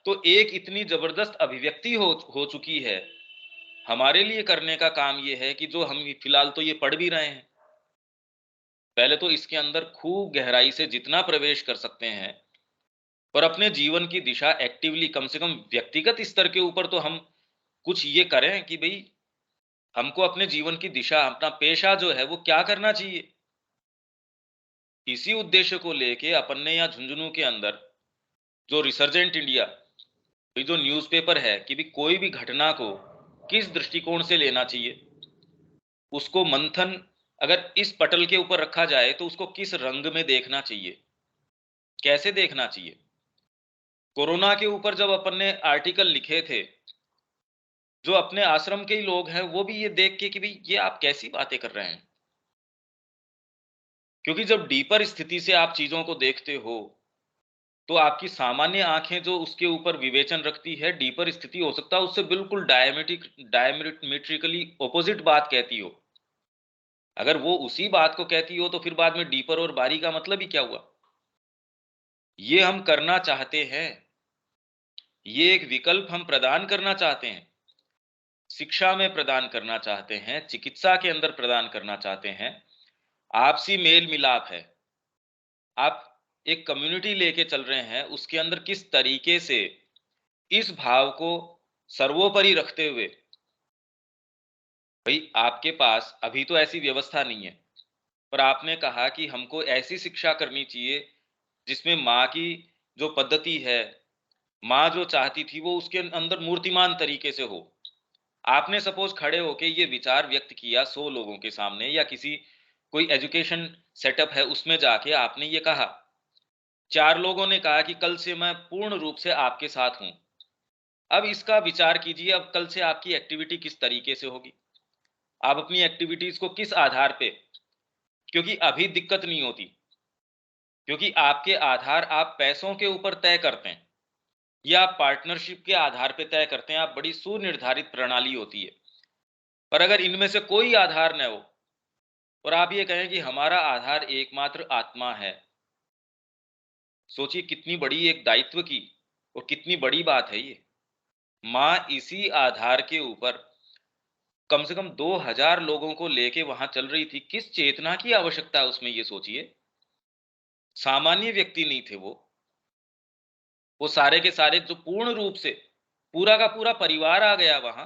तो एक इतनी जबरदस्त अभिव्यक्ति हो चुकी है। हमारे लिए करने का काम ये है कि जो हम फिलहाल तो ये पढ़ भी रहे हैं, पहले तो इसके अंदर खूब गहराई से जितना प्रवेश कर सकते हैं, पर अपने जीवन की दिशा एक्टिवली कम से कम व्यक्तिगत स्तर के ऊपर तो हम कुछ ये करें कि भाई हमको अपने जीवन की दिशा, अपना पेशा जो है वो क्या करना चाहिए। इसी उद्देश्य को लेके अपन ने यहाँ झुंझुनू के अंदर जो रिसर्जेंट इंडिया, ये जो न्यूज़पेपर है कि भी कोई भी घटना को किस दृष्टिकोण से लेना चाहिए, उसको मंथन अगर इस पटल के ऊपर रखा जाए तो उसको किस रंग में देखना चाहिए, कैसे देखना चाहिए। कोरोना के ऊपर जब अपन ने आर्टिकल लिखे थे, जो अपने आश्रम के ही लोग हैं वो भी ये देख के कि भाई ये आप कैसी बातें कर रहे हैं। क्योंकि जब डीपर स्थिति से आप चीजों को देखते हो तो आपकी सामान्य आंखें जो उसके ऊपर विवेचन रखती है, डीपर स्थिति हो सकता है उससे बिल्कुल डायमेट्रिकली ऑपोजिट बात कहती हो। अगर वो उसी बात को कहती हो तो फिर बाद में डीपर और बारी का मतलब ही क्या हुआ। ये हम करना चाहते हैं, ये एक विकल्प हम प्रदान करना चाहते हैं, शिक्षा में प्रदान करना चाहते हैं, चिकित्सा के अंदर प्रदान करना चाहते हैं। आपसी मेल मिलाप है, आप एक कम्युनिटी लेके चल रहे हैं, उसके अंदर किस तरीके से इस भाव को सर्वोपरि रखते हुए, भाई आपके पास अभी तो ऐसी व्यवस्था नहीं है, पर आपने कहा कि हमको ऐसी शिक्षा करनी चाहिए जिसमें माँ की जो पद्धति है, माँ जो चाहती थी वो उसके अंदर मूर्तिमान तरीके से हो। आपने सपोज खड़े होके ये विचार व्यक्त किया 100 लोगों के सामने या किसी कोई एजुकेशन सेटअप है उसमें जाके आपने ये कहा, 4 लोगों ने कहा कि कल से मैं पूर्ण रूप से आपके साथ हूं। अब इसका विचार कीजिए, अब कल से आपकी एक्टिविटी किस तरीके से होगी, आप अपनी एक्टिविटीज को किस आधार पे, क्योंकि अभी दिक्कत नहीं होती, क्योंकि आपके आधार आप पैसों के ऊपर तय करते हैं या आप पार्टनरशिप के आधार पे तय करते हैं, आप बड़ी सुनिर्धारित प्रणाली होती है। पर अगर इनमें से कोई आधार न हो और आप ये कहें कि हमारा आधार एकमात्र आत्मा है, सोचिए कितनी बड़ी एक दायित्व की और कितनी बड़ी बात है ये। माँ इसी आधार के ऊपर कम से कम 2000 लोगों को लेके वहां चल रही थी, किस चेतना की आवश्यकता है उसमें, ये सोचिए। सामान्य व्यक्ति नहीं थे वो सारे के सारे जो पूर्ण रूप से पूरा का पूरा परिवार आ गया वहां,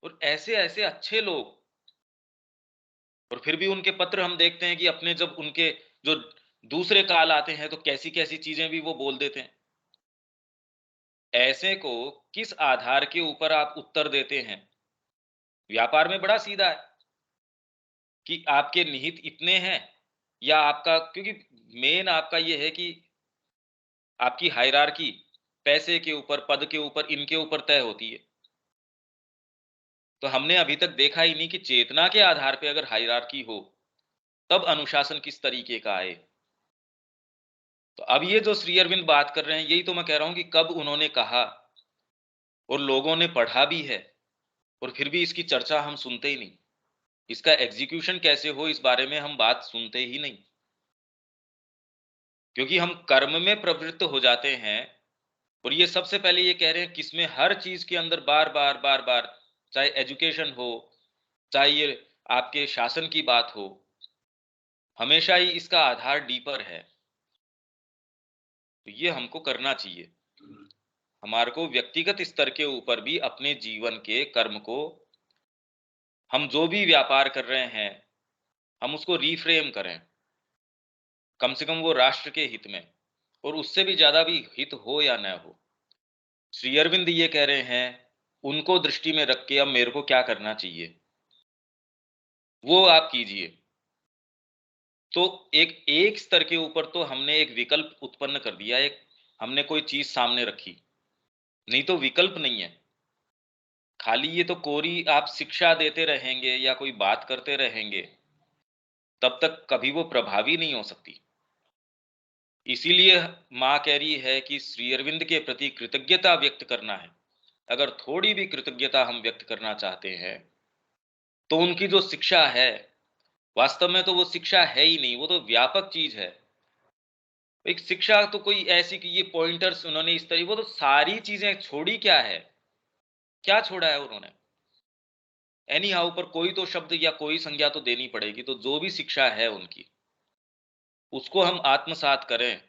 और ऐसे ऐसे अच्छे लोग, और फिर भी उनके पत्र हम देखते हैं कि अपने जब उनके जो दूसरे काल आते हैं तो कैसी कैसी चीजें भी वो बोल देते हैं। ऐसे को किस आधार के ऊपर आप उत्तर देते हैं। व्यापार में बड़ा सीधा है कि आपके निहित इतने हैं या आपका, क्योंकि मेन आपका ये है कि आपकी हायरार्की पैसे के ऊपर, पद के ऊपर, इनके ऊपर तय होती है। तो हमने अभी तक देखा ही नहीं कि चेतना के आधार पे अगर हायरार्की हो तब अनुशासन किस तरीके का आए। तो अब ये जो श्री अरविंद बात कर रहे हैं, यही तो मैं कह रहा हूं कि कब उन्होंने कहा और लोगों ने पढ़ा भी है और फिर भी इसकी चर्चा हम सुनते ही नहीं, इसका एग्जीक्यूशन कैसे हो इस बारे में हम बात सुनते ही नहीं, क्योंकि हम कर्म में प्रवृत्त हो जाते हैं। और ये सबसे पहले ये कह रहे हैं किसमें हर चीज के अंदर बार बार बार बार, चाहे एजुकेशन हो, चाहे ये आपके शासन की बात हो, हमेशा ही इसका आधार डीपर है। तो ये हमको करना चाहिए, हमारे को व्यक्तिगत स्तर के ऊपर भी अपने जीवन के कर्म को, हम जो भी व्यापार कर रहे हैं हम उसको रीफ्रेम करें, कम से कम वो राष्ट्र के हित में, और उससे भी ज्यादा भी हित हो या न हो। श्री अरविंद ये कह रहे हैं, उनको दृष्टि में रख के अब मेरे को क्या करना चाहिए वो आप कीजिए। तो एक स्तर के ऊपर तो हमने एक विकल्प उत्पन्न कर दिया, एक हमने कोई चीज सामने रखी, नहीं तो विकल्प नहीं है। खाली ये तो कोरी आप शिक्षा देते रहेंगे या कोई बात करते रहेंगे, तब तक कभी वो प्रभावी नहीं हो सकती। इसीलिए माँ कह रही है कि श्री अरविंद के प्रति कृतज्ञता व्यक्त करना है। अगर थोड़ी भी कृतज्ञता हम व्यक्त करना चाहते हैं तो उनकी जो शिक्षा है, वास्तव में तो वो शिक्षा है ही नहीं, वो तो व्यापक चीज है। एक शिक्षा तो कोई ऐसी कि ये पॉइंटर्स उन्होंने इस तरह, वो तो सारी चीजें छोड़ी, क्या है, क्या छोड़ा है उन्होंने। एनी हाउ पर कोई तो शब्द या कोई संज्ञा तो देनी पड़ेगी। तो जो भी शिक्षा है उनकी, उसको हम आत्मसात करें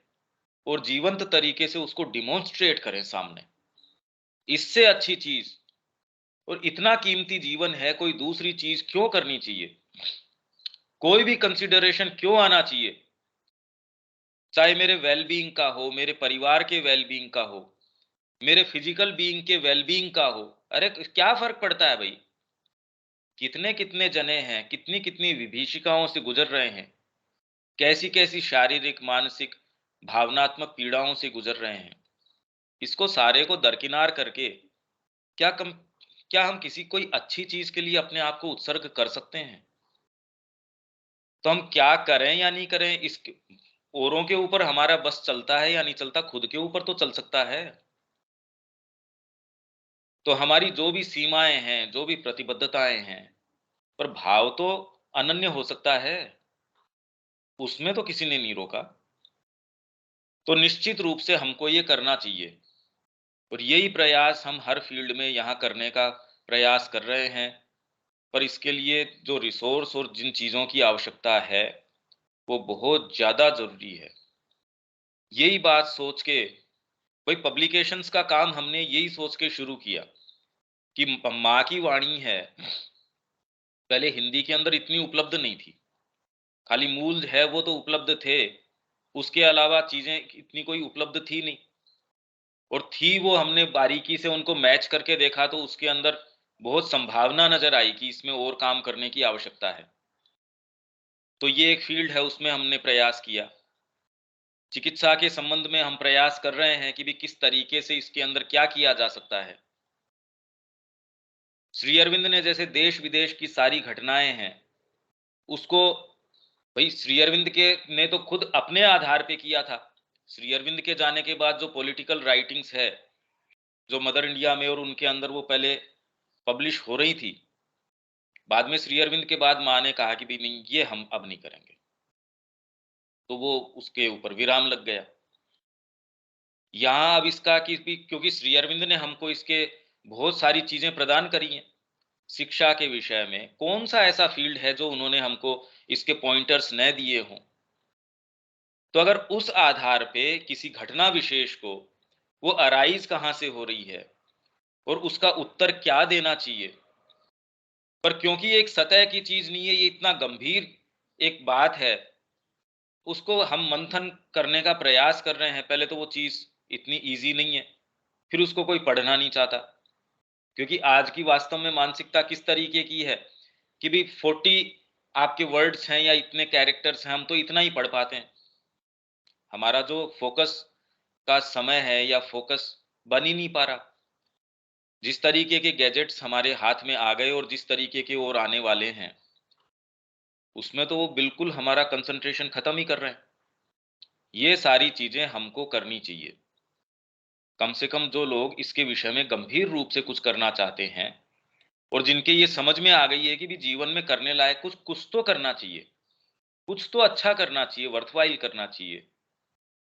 और जीवंत तरीके से उसको डिमॉन्स्ट्रेट करें सामने। इससे अच्छी चीज और इतना कीमती जीवन है, कोई दूसरी चीज क्यों करनी चाहिए, कोई भी कंसिडरेशन क्यों आना चाहिए, चाहे मेरे वेलबींग का हो, मेरे परिवार के वेलबींग का हो, मेरे फिजिकल बीइंग के वेलबींग का हो। अरे क्या फर्क पड़ता है भाई। कितने कितने जने हैं, कितनी कितनी विभीषिकाओं से गुजर रहे हैं, कैसी कैसी शारीरिक, मानसिक, भावनात्मक पीड़ाओं से गुजर रहे हैं। इसको सारे को दरकिनार करके क्या कम क्या हम किसी कोई अच्छी चीज के लिए अपने आप को उत्सर्ग कर सकते हैं? तो हम क्या करें या नहीं करें, इसके औरों के ऊपर हमारा बस चलता है या नहीं चलता, खुद के ऊपर तो चल सकता है। तो हमारी जो भी सीमाएं हैं, जो भी प्रतिबद्धताएं हैं, पर भाव तो अनन्य हो सकता है, उसमें तो किसी ने नहीं रोका। तो निश्चित रूप से हमको ये करना चाहिए, और यही प्रयास हम हर फील्ड में यहाँ करने का प्रयास कर रहे हैं। पर इसके लिए जो रिसोर्स और जिन चीज़ों की आवश्यकता है, वो बहुत ज़्यादा ज़रूरी है। यही बात सोच के भाई पब्लिकेशंस का काम हमने यही सोच के शुरू किया कि माँ की वाणी है, पहले हिंदी के अंदर इतनी उपलब्ध नहीं थी, खाली मूल है वो तो उपलब्ध थे, उसके अलावा चीज़ें इतनी कोई उपलब्ध थी नहीं। और थी वो, हमने बारीकी से उनको मैच करके देखा तो उसके अंदर बहुत संभावना नजर आई कि इसमें और काम करने की आवश्यकता है। तो ये एक फील्ड है, उसमें हमने प्रयास किया। चिकित्सा के संबंध में हम प्रयास कर रहे हैं कि भी किस तरीके से इसके अंदर क्या किया जा सकता है। श्री अरविंद ने जैसे देश विदेश की सारी घटनाएं हैं, उसको भाई श्री अरविंद के ने तो खुद अपने आधार पे किया था। श्री अरविंद के जाने के बाद जो पॉलिटिकल राइटिंग्स है, जो मदर इंडिया में और उनके अंदर वो पहले पब्लिश हो रही थी, बाद में श्री अरविंद के बाद माँ ने कहा कि भी नहीं, ये हम अब नहीं करेंगे, तो वो उसके ऊपर विराम लग गया। यहाँ अब इसका कि भी क्योंकि श्री अरविंद ने हमको इसके बहुत सारी चीजें प्रदान करी हैं। शिक्षा के विषय में कौन सा ऐसा फील्ड है जो उन्होंने हमको इसके पॉइंटर्स न दिए हों? तो अगर उस आधार पे किसी घटना विशेष को वो अराइज कहाँ से हो रही है और उसका उत्तर क्या देना चाहिए, पर क्योंकि ये एक सतह की चीज नहीं है, ये इतना गंभीर एक बात है, उसको हम मंथन करने का प्रयास कर रहे हैं। पहले तो वो चीज इतनी इजी नहीं है, फिर उसको कोई पढ़ना नहीं चाहता, क्योंकि आज की वास्तव में मानसिकता किस तरीके की है कि भी 40 आपके वर्ड्स हैं या इतने कैरेक्टर्स हैं, हम तो इतना ही पढ़ पाते हैं। हमारा जो फोकस का समय है या फोकस बन ही नहीं पा रहा। जिस तरीके के गैजेट्स हमारे हाथ में आ गए और जिस तरीके के और आने वाले हैं, उसमें तो वो बिल्कुल हमारा कंसंट्रेशन खत्म ही कर रहे हैं। ये सारी चीजें हमको करनी चाहिए। कम से कम जो लोग इसके विषय में गंभीर रूप से कुछ करना चाहते हैं और जिनके ये समझ में आ गई है कि भी जीवन में करने लायक कुछ कुछ तो करना चाहिए, कुछ तो अच्छा करना चाहिए, वर्थवाइल करना चाहिए,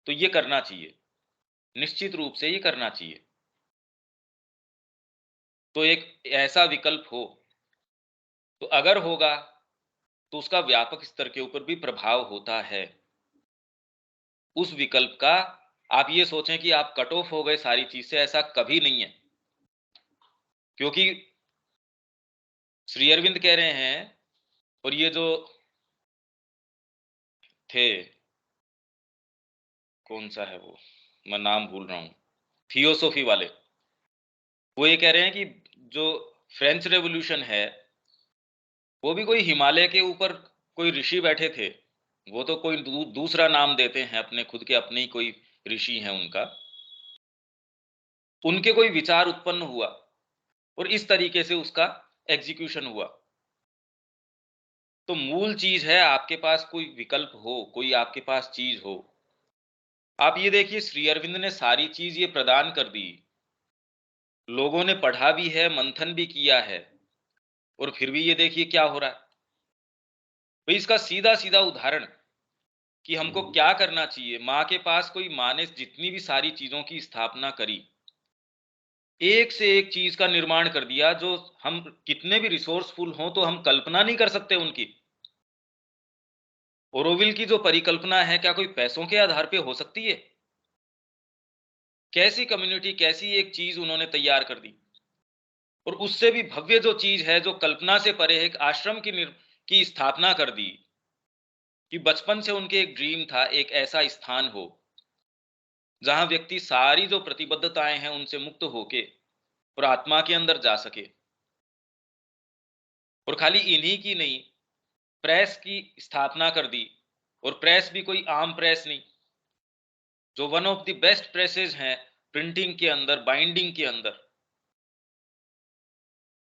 तो ये करना चाहिए, निश्चित रूप से ये करना चाहिए। तो एक ऐसा विकल्प हो, तो अगर होगा तो उसका व्यापक स्तर के ऊपर भी प्रभाव होता है। उस विकल्प का आप ये सोचें कि आप कट ऑफ हो गए सारी चीज से, ऐसा कभी नहीं है। क्योंकि श्री अरविंद कह रहे हैं, और ये जो थे, कौन सा है वो, मैं नाम भूल रहा हूं, थियोसॉफी वाले, वो ये कह रहे हैं कि जो फ्रेंच रेवोल्यूशन है, वो भी कोई हिमालय के ऊपर कोई ऋषि बैठे थे, वो तो कोई दूसरा नाम देते हैं अपने खुद के, अपने ही कोई ऋषि हैं उनका, उनके कोई विचार उत्पन्न हुआ और इस तरीके से उसका एग्जीक्यूशन हुआ। तो मूल चीज है, आपके पास कोई विकल्प हो, कोई आपके पास चीज हो। आप ये देखिए, श्री अरविंद ने सारी चीज ये प्रदान कर दी, लोगों ने पढ़ा भी है, मंथन भी किया है, और फिर भी ये देखिए क्या हो रहा है। भाई इसका सीधा सीधा उदाहरण कि हमको क्या करना चाहिए। माँ के पास कोई, माँ ने जितनी भी सारी चीजों की स्थापना करी, एक से एक चीज का निर्माण कर दिया, जो हम कितने भी रिसोर्सफुल हों तो हम कल्पना नहीं कर सकते उनकी। ओरोविल की जो परिकल्पना है, क्या कोई पैसों के आधार पे हो सकती है? कैसी कम्युनिटी, कैसी एक चीज उन्होंने तैयार कर दी। और उससे भी भव्य जो चीज है, जो कल्पना से परे, एक आश्रम की स्थापना कर दी, कि बचपन से उनके एक ड्रीम था, एक ऐसा स्थान हो जहां व्यक्ति सारी जो प्रतिबद्धताएं हैं उनसे मुक्त होके और आत्मा के अंदर जा सके। और खाली इन्हीं की नहीं, प्रेस की स्थापना कर दी, और प्रेस भी कोई आम प्रेस नहीं, जो one of the best presses हैं प्रिंटिंग के अंदर, बाइंडिंग के अंदर।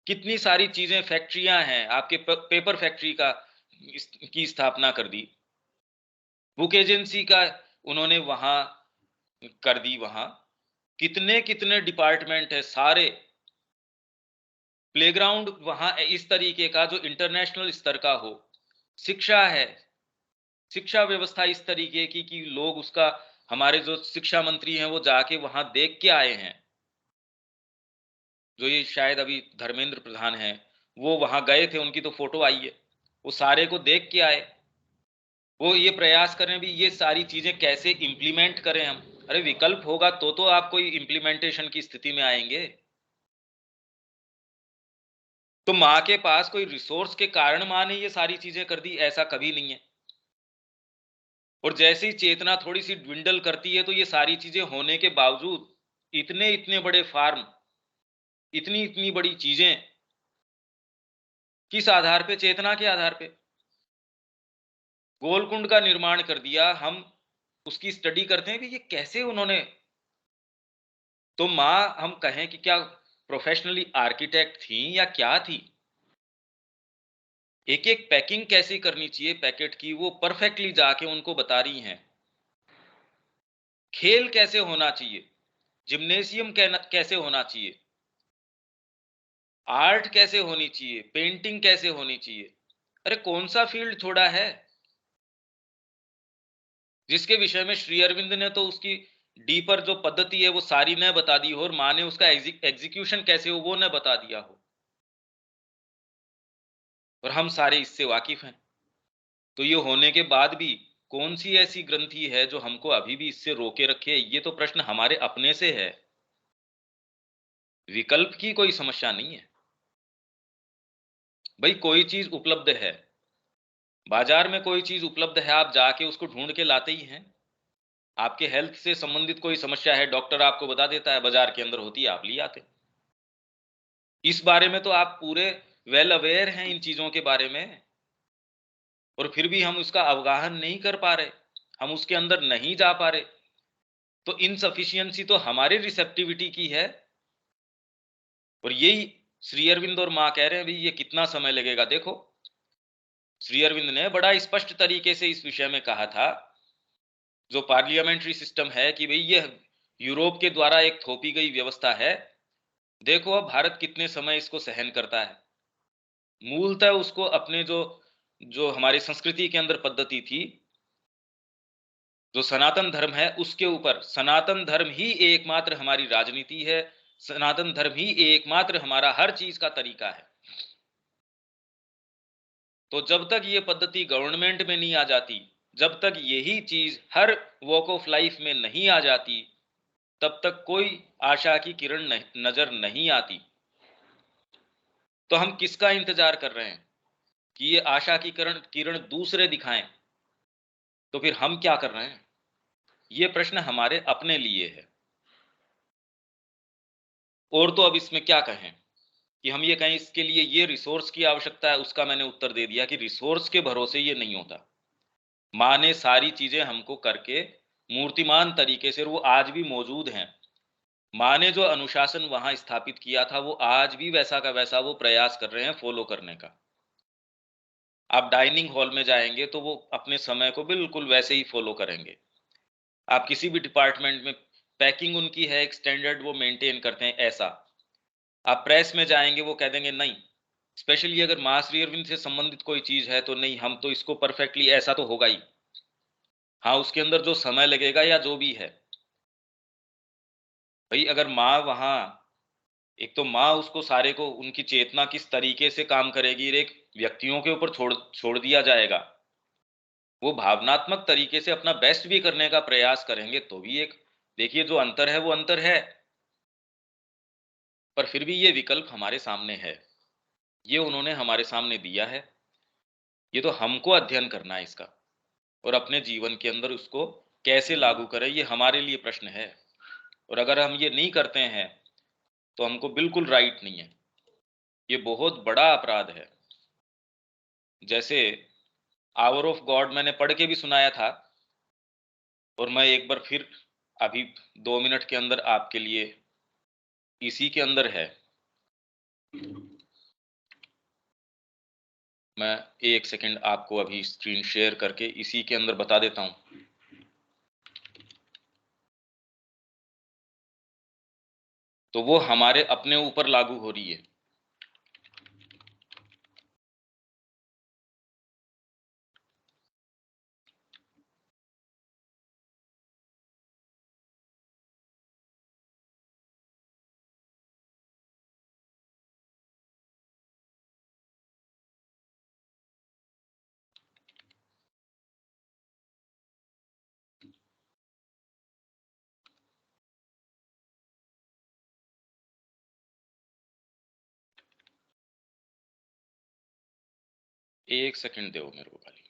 कितनी सारी चीजें, फैक्ट्रियां हैं, आपके पेपर फैक्ट्री की स्थापना कर दी, बुक एजेंसी का उन्होंने वहां कर दी, वहां कितने कितने डिपार्टमेंट है, सारे प्लेग्राउंड वहां इस तरीके का जो इंटरनेशनल स्तर का हो, शिक्षा है, शिक्षा व्यवस्था इस तरीके की कि लोग उसका, हमारे जो शिक्षा मंत्री हैं वो जाके वहां देख के आए हैं, जो ये शायद अभी धर्मेंद्र प्रधान हैं, वो वहां गए थे, उनकी तो फोटो आई है, वो सारे को देख के आए, वो ये प्रयास करें भी ये सारी चीजें कैसे इंप्लीमेंट करें हम। अरे विकल्प होगा तो आप कोई इंप्लीमेंटेशन की स्थिति में आएंगे। तो माँ के पास कोई रिसोर्स के कारण माँ ने ये सारी चीजें कर दी, ऐसा कभी नहीं है। और जैसे ही चेतना थोड़ी सी ड्विंडल करती है तो ये सारी चीजें होने के बावजूद इतने इतने बड़े फार्म, इतनी इतनी बड़ी चीजें, किस आधार पे? चेतना के आधार पे। गोलकुंड का निर्माण कर दिया, हम उसकी स्टडी करते हैं कि ये कैसे उन्होंने, तो माँ हम कहें कि क्या प्रोफेशनली आर्किटेक्ट थी या क्या थी? एक एक पैकिंग कैसी करनी चाहिए पैकेट की, वो परफेक्टली जाके उनको बता रही हैं। खेल कैसे होना चाहिए, जिम्नेशियम कैसे होना चाहिए, आर्ट कैसे होनी चाहिए, पेंटिंग कैसे होनी चाहिए। अरे कौन सा फील्ड छोड़ा है जिसके विषय में श्री अरविंद ने तो उसकी डीपर जो पद्धति है वो सारी न बता दी हो, और माँ ने उसका एग्जीक्यूशन कैसे हो वो न बता दिया हो, और हम सारे इससे वाकिफ हैं। तो ये होने के बाद भी कौन सी ऐसी ग्रंथि है जो हमको अभी भी इससे रोके रखे? ये तो प्रश्न हमारे अपने से है, विकल्प की कोई समस्या नहीं है। भाई कोई चीज उपलब्ध है, बाजार में कोई चीज उपलब्ध है, आप जाके उसको ढूंढ के लाते ही हैं। आपके हेल्थ से संबंधित कोई समस्या है, डॉक्टर आपको बता देता है, बाजार के अंदर होती है, आप ले आते। इस बारे में तो आप पूरे वेल अवेयर हैं इन चीजों के बारे में, और फिर भी हम उसका अवगाहन नहीं कर पा रहे, हम उसके अंदर नहीं जा पा रहे। तो इनसफिशियंसी तो हमारी रिसेप्टिविटी की है, और यही श्री अरविंद और मां कह रहे हैं, भाई ये कितना समय लगेगा। देखो श्री अरविंद ने बड़ा स्पष्ट तरीके से इस विषय में कहा था, जो पार्लियामेंट्री सिस्टम है, कि भाई ये यूरोप के द्वारा एक थोपी गई व्यवस्था है, देखो अब भारत कितने समय इसको सहन करता है। मूलतः उसको अपने जो जो हमारी संस्कृति के अंदर पद्धति थी, जो सनातन धर्म है, उसके ऊपर, सनातन धर्म ही एकमात्र हमारी राजनीति है, सनातन धर्म ही एकमात्र हमारा हर चीज का तरीका है। तो जब तक ये पद्धति गवर्नमेंट में नहीं आ जाती, जब तक यही चीज हर वॉक ऑफ लाइफ में नहीं आ जाती, तब तक कोई आशा की किरण नजर नहीं आती। तो हम किसका इंतजार कर रहे हैं कि ये आशा की किरण किरण दूसरे दिखाएं? तो फिर हम क्या कर रहे हैं? ये प्रश्न हमारे अपने लिए है। और तो अब इसमें क्या कहें कि हम ये कहें इसके लिए ये रिसोर्स की आवश्यकता है, उसका मैंने उत्तर दे दिया कि रिसोर्स के भरोसे ये नहीं होता। माँ ने सारी चीजें हमको करके मूर्तिमान तरीके से, और वो आज भी मौजूद हैं। माँ ने जो अनुशासन वहां स्थापित किया था, वो आज भी वैसा का वैसा वो प्रयास कर रहे हैं फॉलो करने का। आप डाइनिंग हॉल में जाएंगे तो वो अपने समय को बिल्कुल वैसे ही फॉलो करेंगे। आप किसी भी डिपार्टमेंट में, पैकिंग उनकी है एक स्टैंडर्ड, वो मेंटेन करते हैं ऐसा। आप प्रेस में जाएंगे, वो कह देंगे नहीं, स्पेशली अगर माँ श्री अरविंद से संबंधित कोई चीज है तो नहीं, हम तो इसको परफेक्टली ऐसा तो होगा ही। हाँ, उसके अंदर जो समय लगेगा या जो भी है, भाई अगर माँ वहां, एक तो माँ उसको सारे को, उनकी चेतना किस तरीके से काम करेगी, एक व्यक्तियों के ऊपर छोड़ छोड़ दिया जाएगा, वो भावनात्मक तरीके से अपना बेस्ट भी करने का प्रयास करेंगे, तो भी एक, देखिए जो अंतर है वो अंतर है। पर फिर भी ये विकल्प हमारे सामने है, ये उन्होंने हमारे सामने दिया है, ये तो हमको अध्ययन करना है इसका, और अपने जीवन के अंदर उसको कैसे लागू करें, ये हमारे लिए प्रश्न है। और अगर हम ये नहीं करते हैं तो हमको बिल्कुल राइट नहीं है, ये बहुत बड़ा अपराध है। जैसे आवर ऑफ गॉड मैंने पढ़ के भी सुनाया था, और मैं एक बार फिर अभी 2 मिनट के अंदर आपके लिए इसी के अंदर है, मैं 1 सेकंड आपको अभी स्क्रीन शेयर करके इसी के अंदर बता देता हूं। तो वो हमारे अपने ऊपर लागू हो रही है। एक सेकंड दो मेरे को खाली।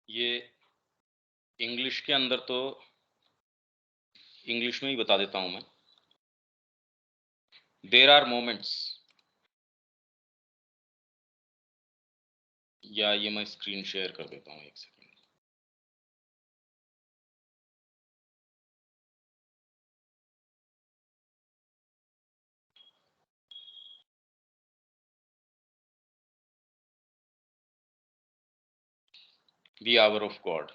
ये इंग्लिश के अंदर तो इंग्लिश में ही बता देता हूं मैं। देर आर मोमेंट्स, या ये मैं स्क्रीन शेयर कर देता हूं 1 second. The hour of God,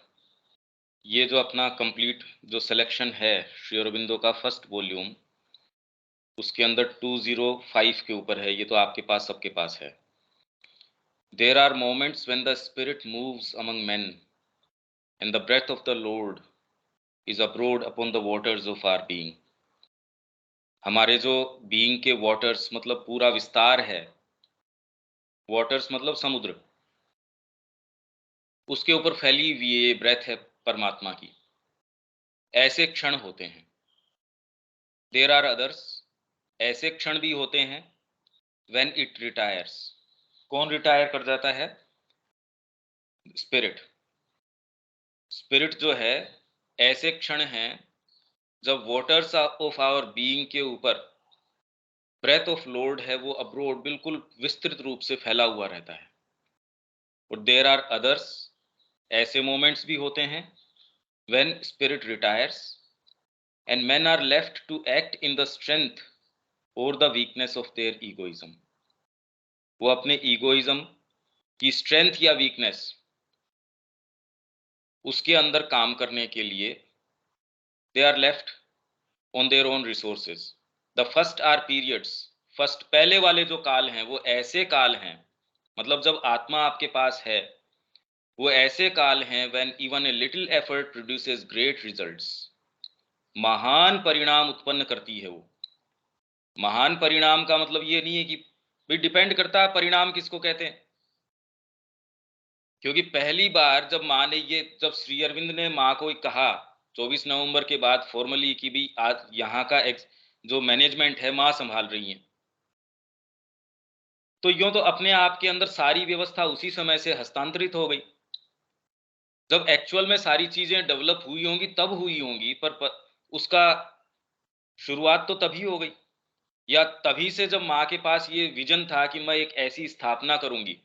ये जो अपना कंप्लीट जो सिलेक्शन है श्री अरबिंदो का फर्स्ट वॉल्यूम, उसके अंदर 205 के ऊपर है। ये तो आपके पास सबके पास है। There are moments when the spirit moves among men and the breath of the Lord is abroad upon the waters of our being। हमारे जो बीइंग के वाटर्स मतलब पूरा विस्तार है, वाटर्स मतलब समुद्र, उसके ऊपर फैली हुई ये ब्रेथ है परमात्मा की। ऐसे क्षण होते हैं। देर आर अदर्स, ऐसे क्षण भी होते हैं व्हेन इट रिटायर्स। कौन रिटायर कर जाता है? स्पिरिट। स्पिरिट जो है, ऐसे क्षण हैं जब वाटर्स ऑफ आवर बीइंग के ऊपर ब्रेथ ऑफ लॉर्ड है, वो अब्रोड बिल्कुल विस्तृत रूप से फैला हुआ रहता है। और देर आर अदर्स, ऐसे मोमेंट्स भी होते हैं when spirit retires and men are left to act in the strength और the weakness of their egoism. वो अपने ईगोइज्म की स्ट्रेंथ या वीकनेस उसके अंदर काम करने के लिए they are left on their own resources. The first are periods, first पहले वाले जो काल हैं वो ऐसे काल हैं, मतलब जब आत्मा आपके पास है वो ऐसे काल हैं when even a little effort produces great results. महान परिणाम उत्पन्न करती है वो। महान परिणाम का मतलब ये नहीं है कि भी डिपेंड करता है परिणाम किसको कहते हैं। क्योंकि पहली बार जब माँ ने ये, जब श्री अरविंद ने माँ को कहा 24 नवंबर के बाद फॉर्मली कि भी आज यहाँ का जो मैनेजमेंट है माँ संभाल रही हैं, तो यूं तो अपने आप के अंदर सारी व्यवस्था उसी समय से हस्तांतरित हो गई। जब एक्चुअल में सारी चीजें डेवलप हुई होंगी तब हुई होंगी, पर उसका शुरुआत तो तभी हो गई, या तभी से जब माँ के पास ये विजन था कि मैं एक ऐसी स्थापना करूंगी।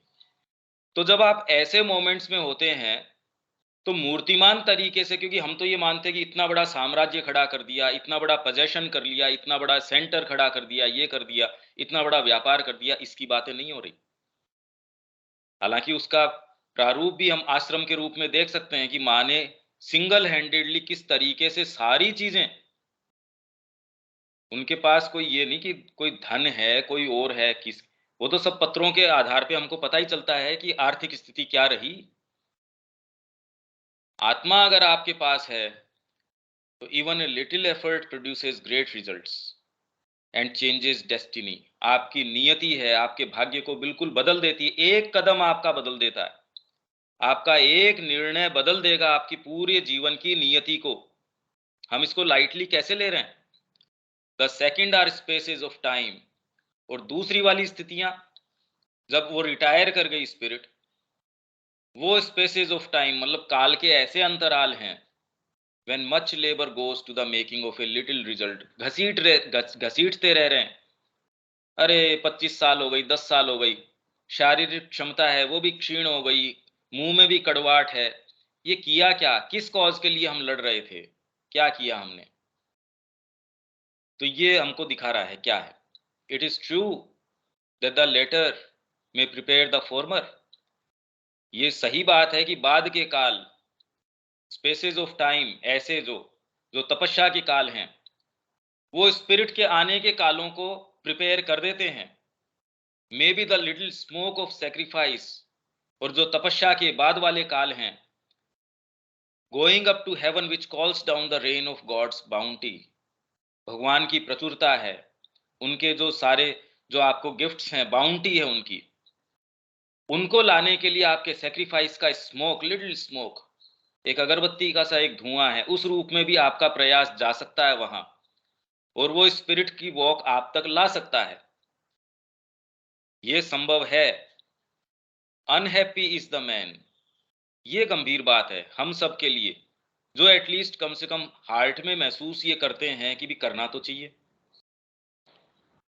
तो जब आप ऐसे मोमेंट्स में होते हैं तो मूर्तिमान तरीके से, क्योंकि हम तो ये मानते हैं कि इतना बड़ा साम्राज्य खड़ा कर दिया, इतना बड़ा पोजेशन कर लिया, इतना बड़ा सेंटर खड़ा कर दिया, ये कर दिया, इतना बड़ा व्यापार कर दिया, इसकी बातें नहीं हो रही। हालांकि उसका प्रारूप भी हम आश्रम के रूप में देख सकते हैं कि माँ ने सिंगल हैंडेडली किस तरीके से सारी चीजें, उनके पास कोई ये नहीं कि कोई धन है, कोई और है, किस, वो तो सब पत्रों के आधार पे हमको पता ही चलता है कि आर्थिक स्थिति क्या रही। आत्मा अगर आपके पास है तो even a little effort produces great results and changes destiny. आपकी नियति है, आपके भाग्य को बिल्कुल बदल देती है। एक कदम आपका बदल देता है, आपका एक निर्णय बदल देगा आपकी पूरे जीवन की नियति को। हम इसको लाइटली कैसे ले रहे हैं? The second are spaces of time. और दूसरी वाली स्थितियां, जब वो रिटायर कर गई स्पिरिट, वो स्पेसेस ऑफ टाइम मतलब काल के ऐसे अंतराल हैं when much labor goes to the making of a little result। घसीटते रह रहे हैं। अरे 25 साल हो गई, 10 साल हो गई, शारीरिक क्षमता है वो भी क्षीण हो गई, मुंह में भी कड़वाहट है। ये किया क्या? किस कॉज के लिए हम लड़ रहे थे? क्या किया हमने? तो ये हमको दिखा रहा है क्या है। It is true that the latter may prepare the former. ये सही बात है कि बाद के काल, स्पेसेस ऑफ टाइम, ऐसे जो जो तपस्या के काल हैं, वो स्पिरिट के आने के कालों को प्रिपेयर कर देते हैं। May be the little smoke of sacrifice, और जो तपस्या के बाद वाले काल हैं, going up to heaven which calls down the rain of God's bounty. भगवान की प्रचुरता है, उनके जो सारे जो आपको गिफ्ट्स हैं, बाउंटी है उनकी, उनको लाने के लिए आपके सेक्रीफाइस का स्मोक, लिटिल स्मोक, एक अगरबत्ती का सा एक धुआं है, उस रूप में भी आपका प्रयास जा सकता है वहां, और वो स्पिरिट की वॉक आप तक ला सकता है। ये संभव है। Unhappy is the man. ये गंभीर बात है हम सब के लिए, जो एटलीस्ट कम से कम हार्ट में महसूस ये करते हैं कि भी करना तो चाहिए।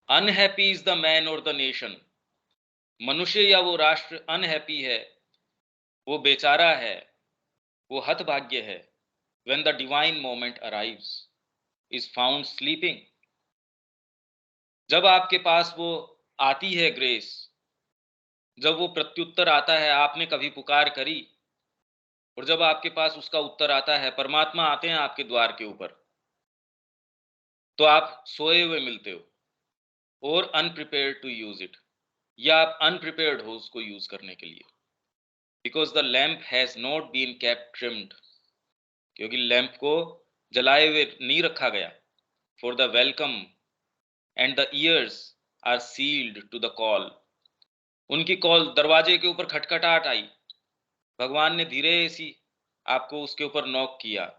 अनहैप्पी इज द मैन और द नेशन। मनुष्य या वो राष्ट्र अनहैप्पी है, वो बेचारा है, वो हतभाग्य है। when the divine moment arrives is found sleeping। जब आपके पास वो आती है ग्रेस, जब वो प्रत्युत्तर आता है, आपने कभी पुकार करी, और जब आपके पास उसका उत्तर आता है, परमात्मा आते हैं आपके द्वार के ऊपर, तो आप सोए हुए मिलते हो और अनप्रिपेयर्ड टू यूज इट, या आप अनप्रिपेयर्ड हो उसको यूज करने के लिए। Because the lamp has not been kept trimmed. क्योंकि लैंप को जलाए हुए नहीं रखा गया। For the welcome and the ears are sealed to the call. उनकी कॉल, दरवाजे के ऊपर खटखटाहट आई, भगवान ने धीरे सी आपको उसके ऊपर नॉक किया।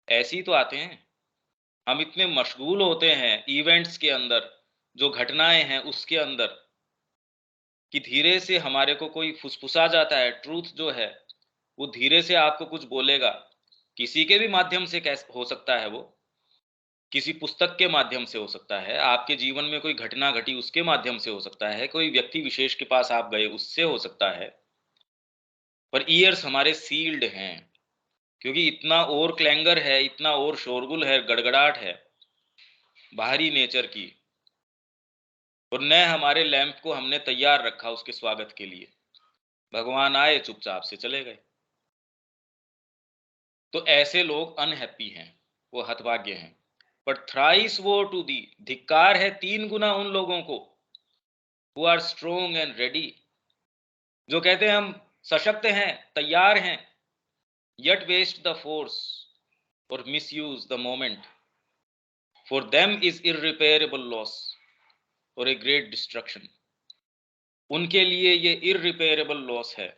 ऐसे ही तो आते हैं। हम इतने मशगूल होते हैं इवेंट्स के अंदर, जो घटनाएं हैं उसके अंदर, कि धीरे से हमारे को कोई फुसफुसा जाता है। ट्रूथ जो है वो धीरे से आपको कुछ बोलेगा। किसी के भी माध्यम से कैसे हो सकता है, वो किसी पुस्तक के माध्यम से हो सकता है, आपके जीवन में कोई घटना घटी उसके माध्यम से हो सकता है, कोई व्यक्ति विशेष के पास आप गए उससे हो सकता है। पर ईयर्स हमारे सील्ड हैं, क्योंकि इतना और क्लैंगर है, इतना और शोरगुल है, गड़गड़ाहट है बाहरी नेचर की, और न हमारे लैंप को हमने तैयार रखा उसके स्वागत के लिए। भगवान आए, चुपचाप से चले गए। तो ऐसे लोग अनहैप्पी हैं, वो हतभाग्य हैं। But thrice woe to thee, धिक्कार है 3 गुना उन लोगों को, who are strong and ready, जो कहते हैं हम सशक्त हैं, तैयार हैं, yet waste the force or misuse the moment। for them is irreparable loss or a great destruction। उनके लिए ये irreparable loss है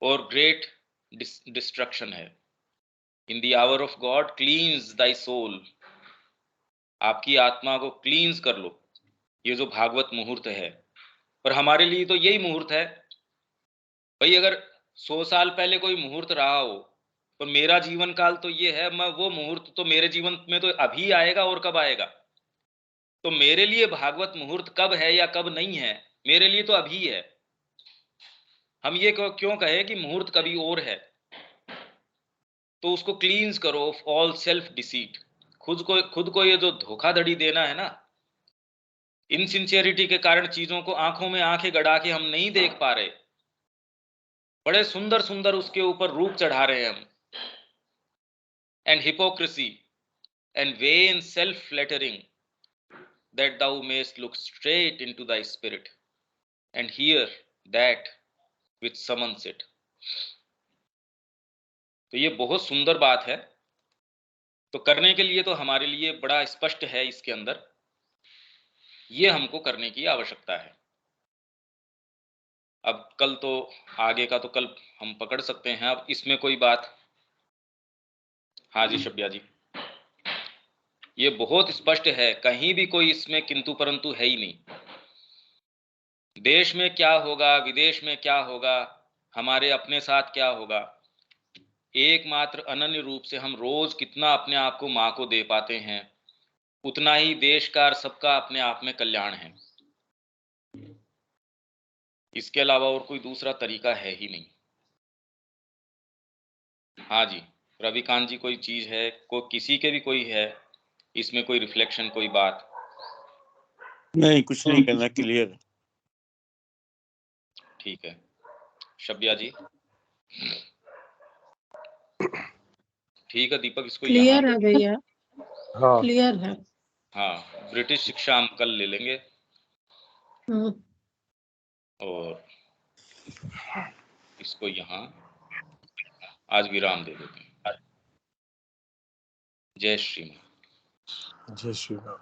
और great destruction है। in the hour of God cleanse thy soul। आपकी आत्मा को क्लींस कर लो। ये जो भागवत मुहूर्त है, पर हमारे लिए तो यही मुहूर्त है भाई। अगर 100 साल पहले कोई मुहूर्त रहा हो, पर मेरा जीवन काल तो ये है, मैं वो मुहूर्त तो मेरे जीवन में तो अभी आएगा और कब आएगा। तो मेरे लिए भागवत मुहूर्त कब है या कब नहीं है, मेरे लिए तो अभी है। हम ये क्यों कहे कि मुहूर्त कभी और है। तो उसको क्लींस करो ऑफ ऑल सेल्फ डिसीट। खुद को ये जो धोखाधड़ी देना है ना, इनसिंसियरिटी के कारण चीजों को आंखों में आंखें गड़ा के हम नहीं देख पा रहे, बड़े सुंदर सुंदर उसके ऊपर रूप चढ़ा रहे हैं हम। And hypocrisy and vain self flattering that thou mayst look straight into thy spirit and hear that which summons it। तो ये बहुत सुंदर बात है। तो करने के लिए तो हमारे लिए बड़ा स्पष्ट है इसके अंदर, ये हमको करने की आवश्यकता है। अब कल तो आगे का तो कल हम पकड़ सकते हैं। अब इसमें कोई बात? हाँ जी शब्या जी, ये बहुत स्पष्ट है, कहीं भी कोई इसमें किंतु परंतु है ही नहीं। देश में क्या होगा, विदेश में क्या होगा, हमारे अपने साथ क्या होगा, एकमात्र अनन्य रूप से हम रोज कितना अपने आप को माँ को दे पाते हैं, उतना ही देश का और सबका अपने आप में कल्याण है। इसके अलावा और कोई दूसरा तरीका है ही नहीं। हाँ जी रविकांत जी, कोई चीज है, किसी के भी कोई है इसमें कोई रिफ्लेक्शन, कोई बात? नहीं, कुछ नहीं करना, क्लियर है। ठीक है शब्या जी, ठीक है दीपक, इसको क्लियर है भैया, हाँ क्लियर है। हाँ ब्रिटिश शिक्षा हम कल ले लेंगे हम्म, और इसको यहाँ आज विराम दे देते हैं। जय श्री राम। जय श्री राम।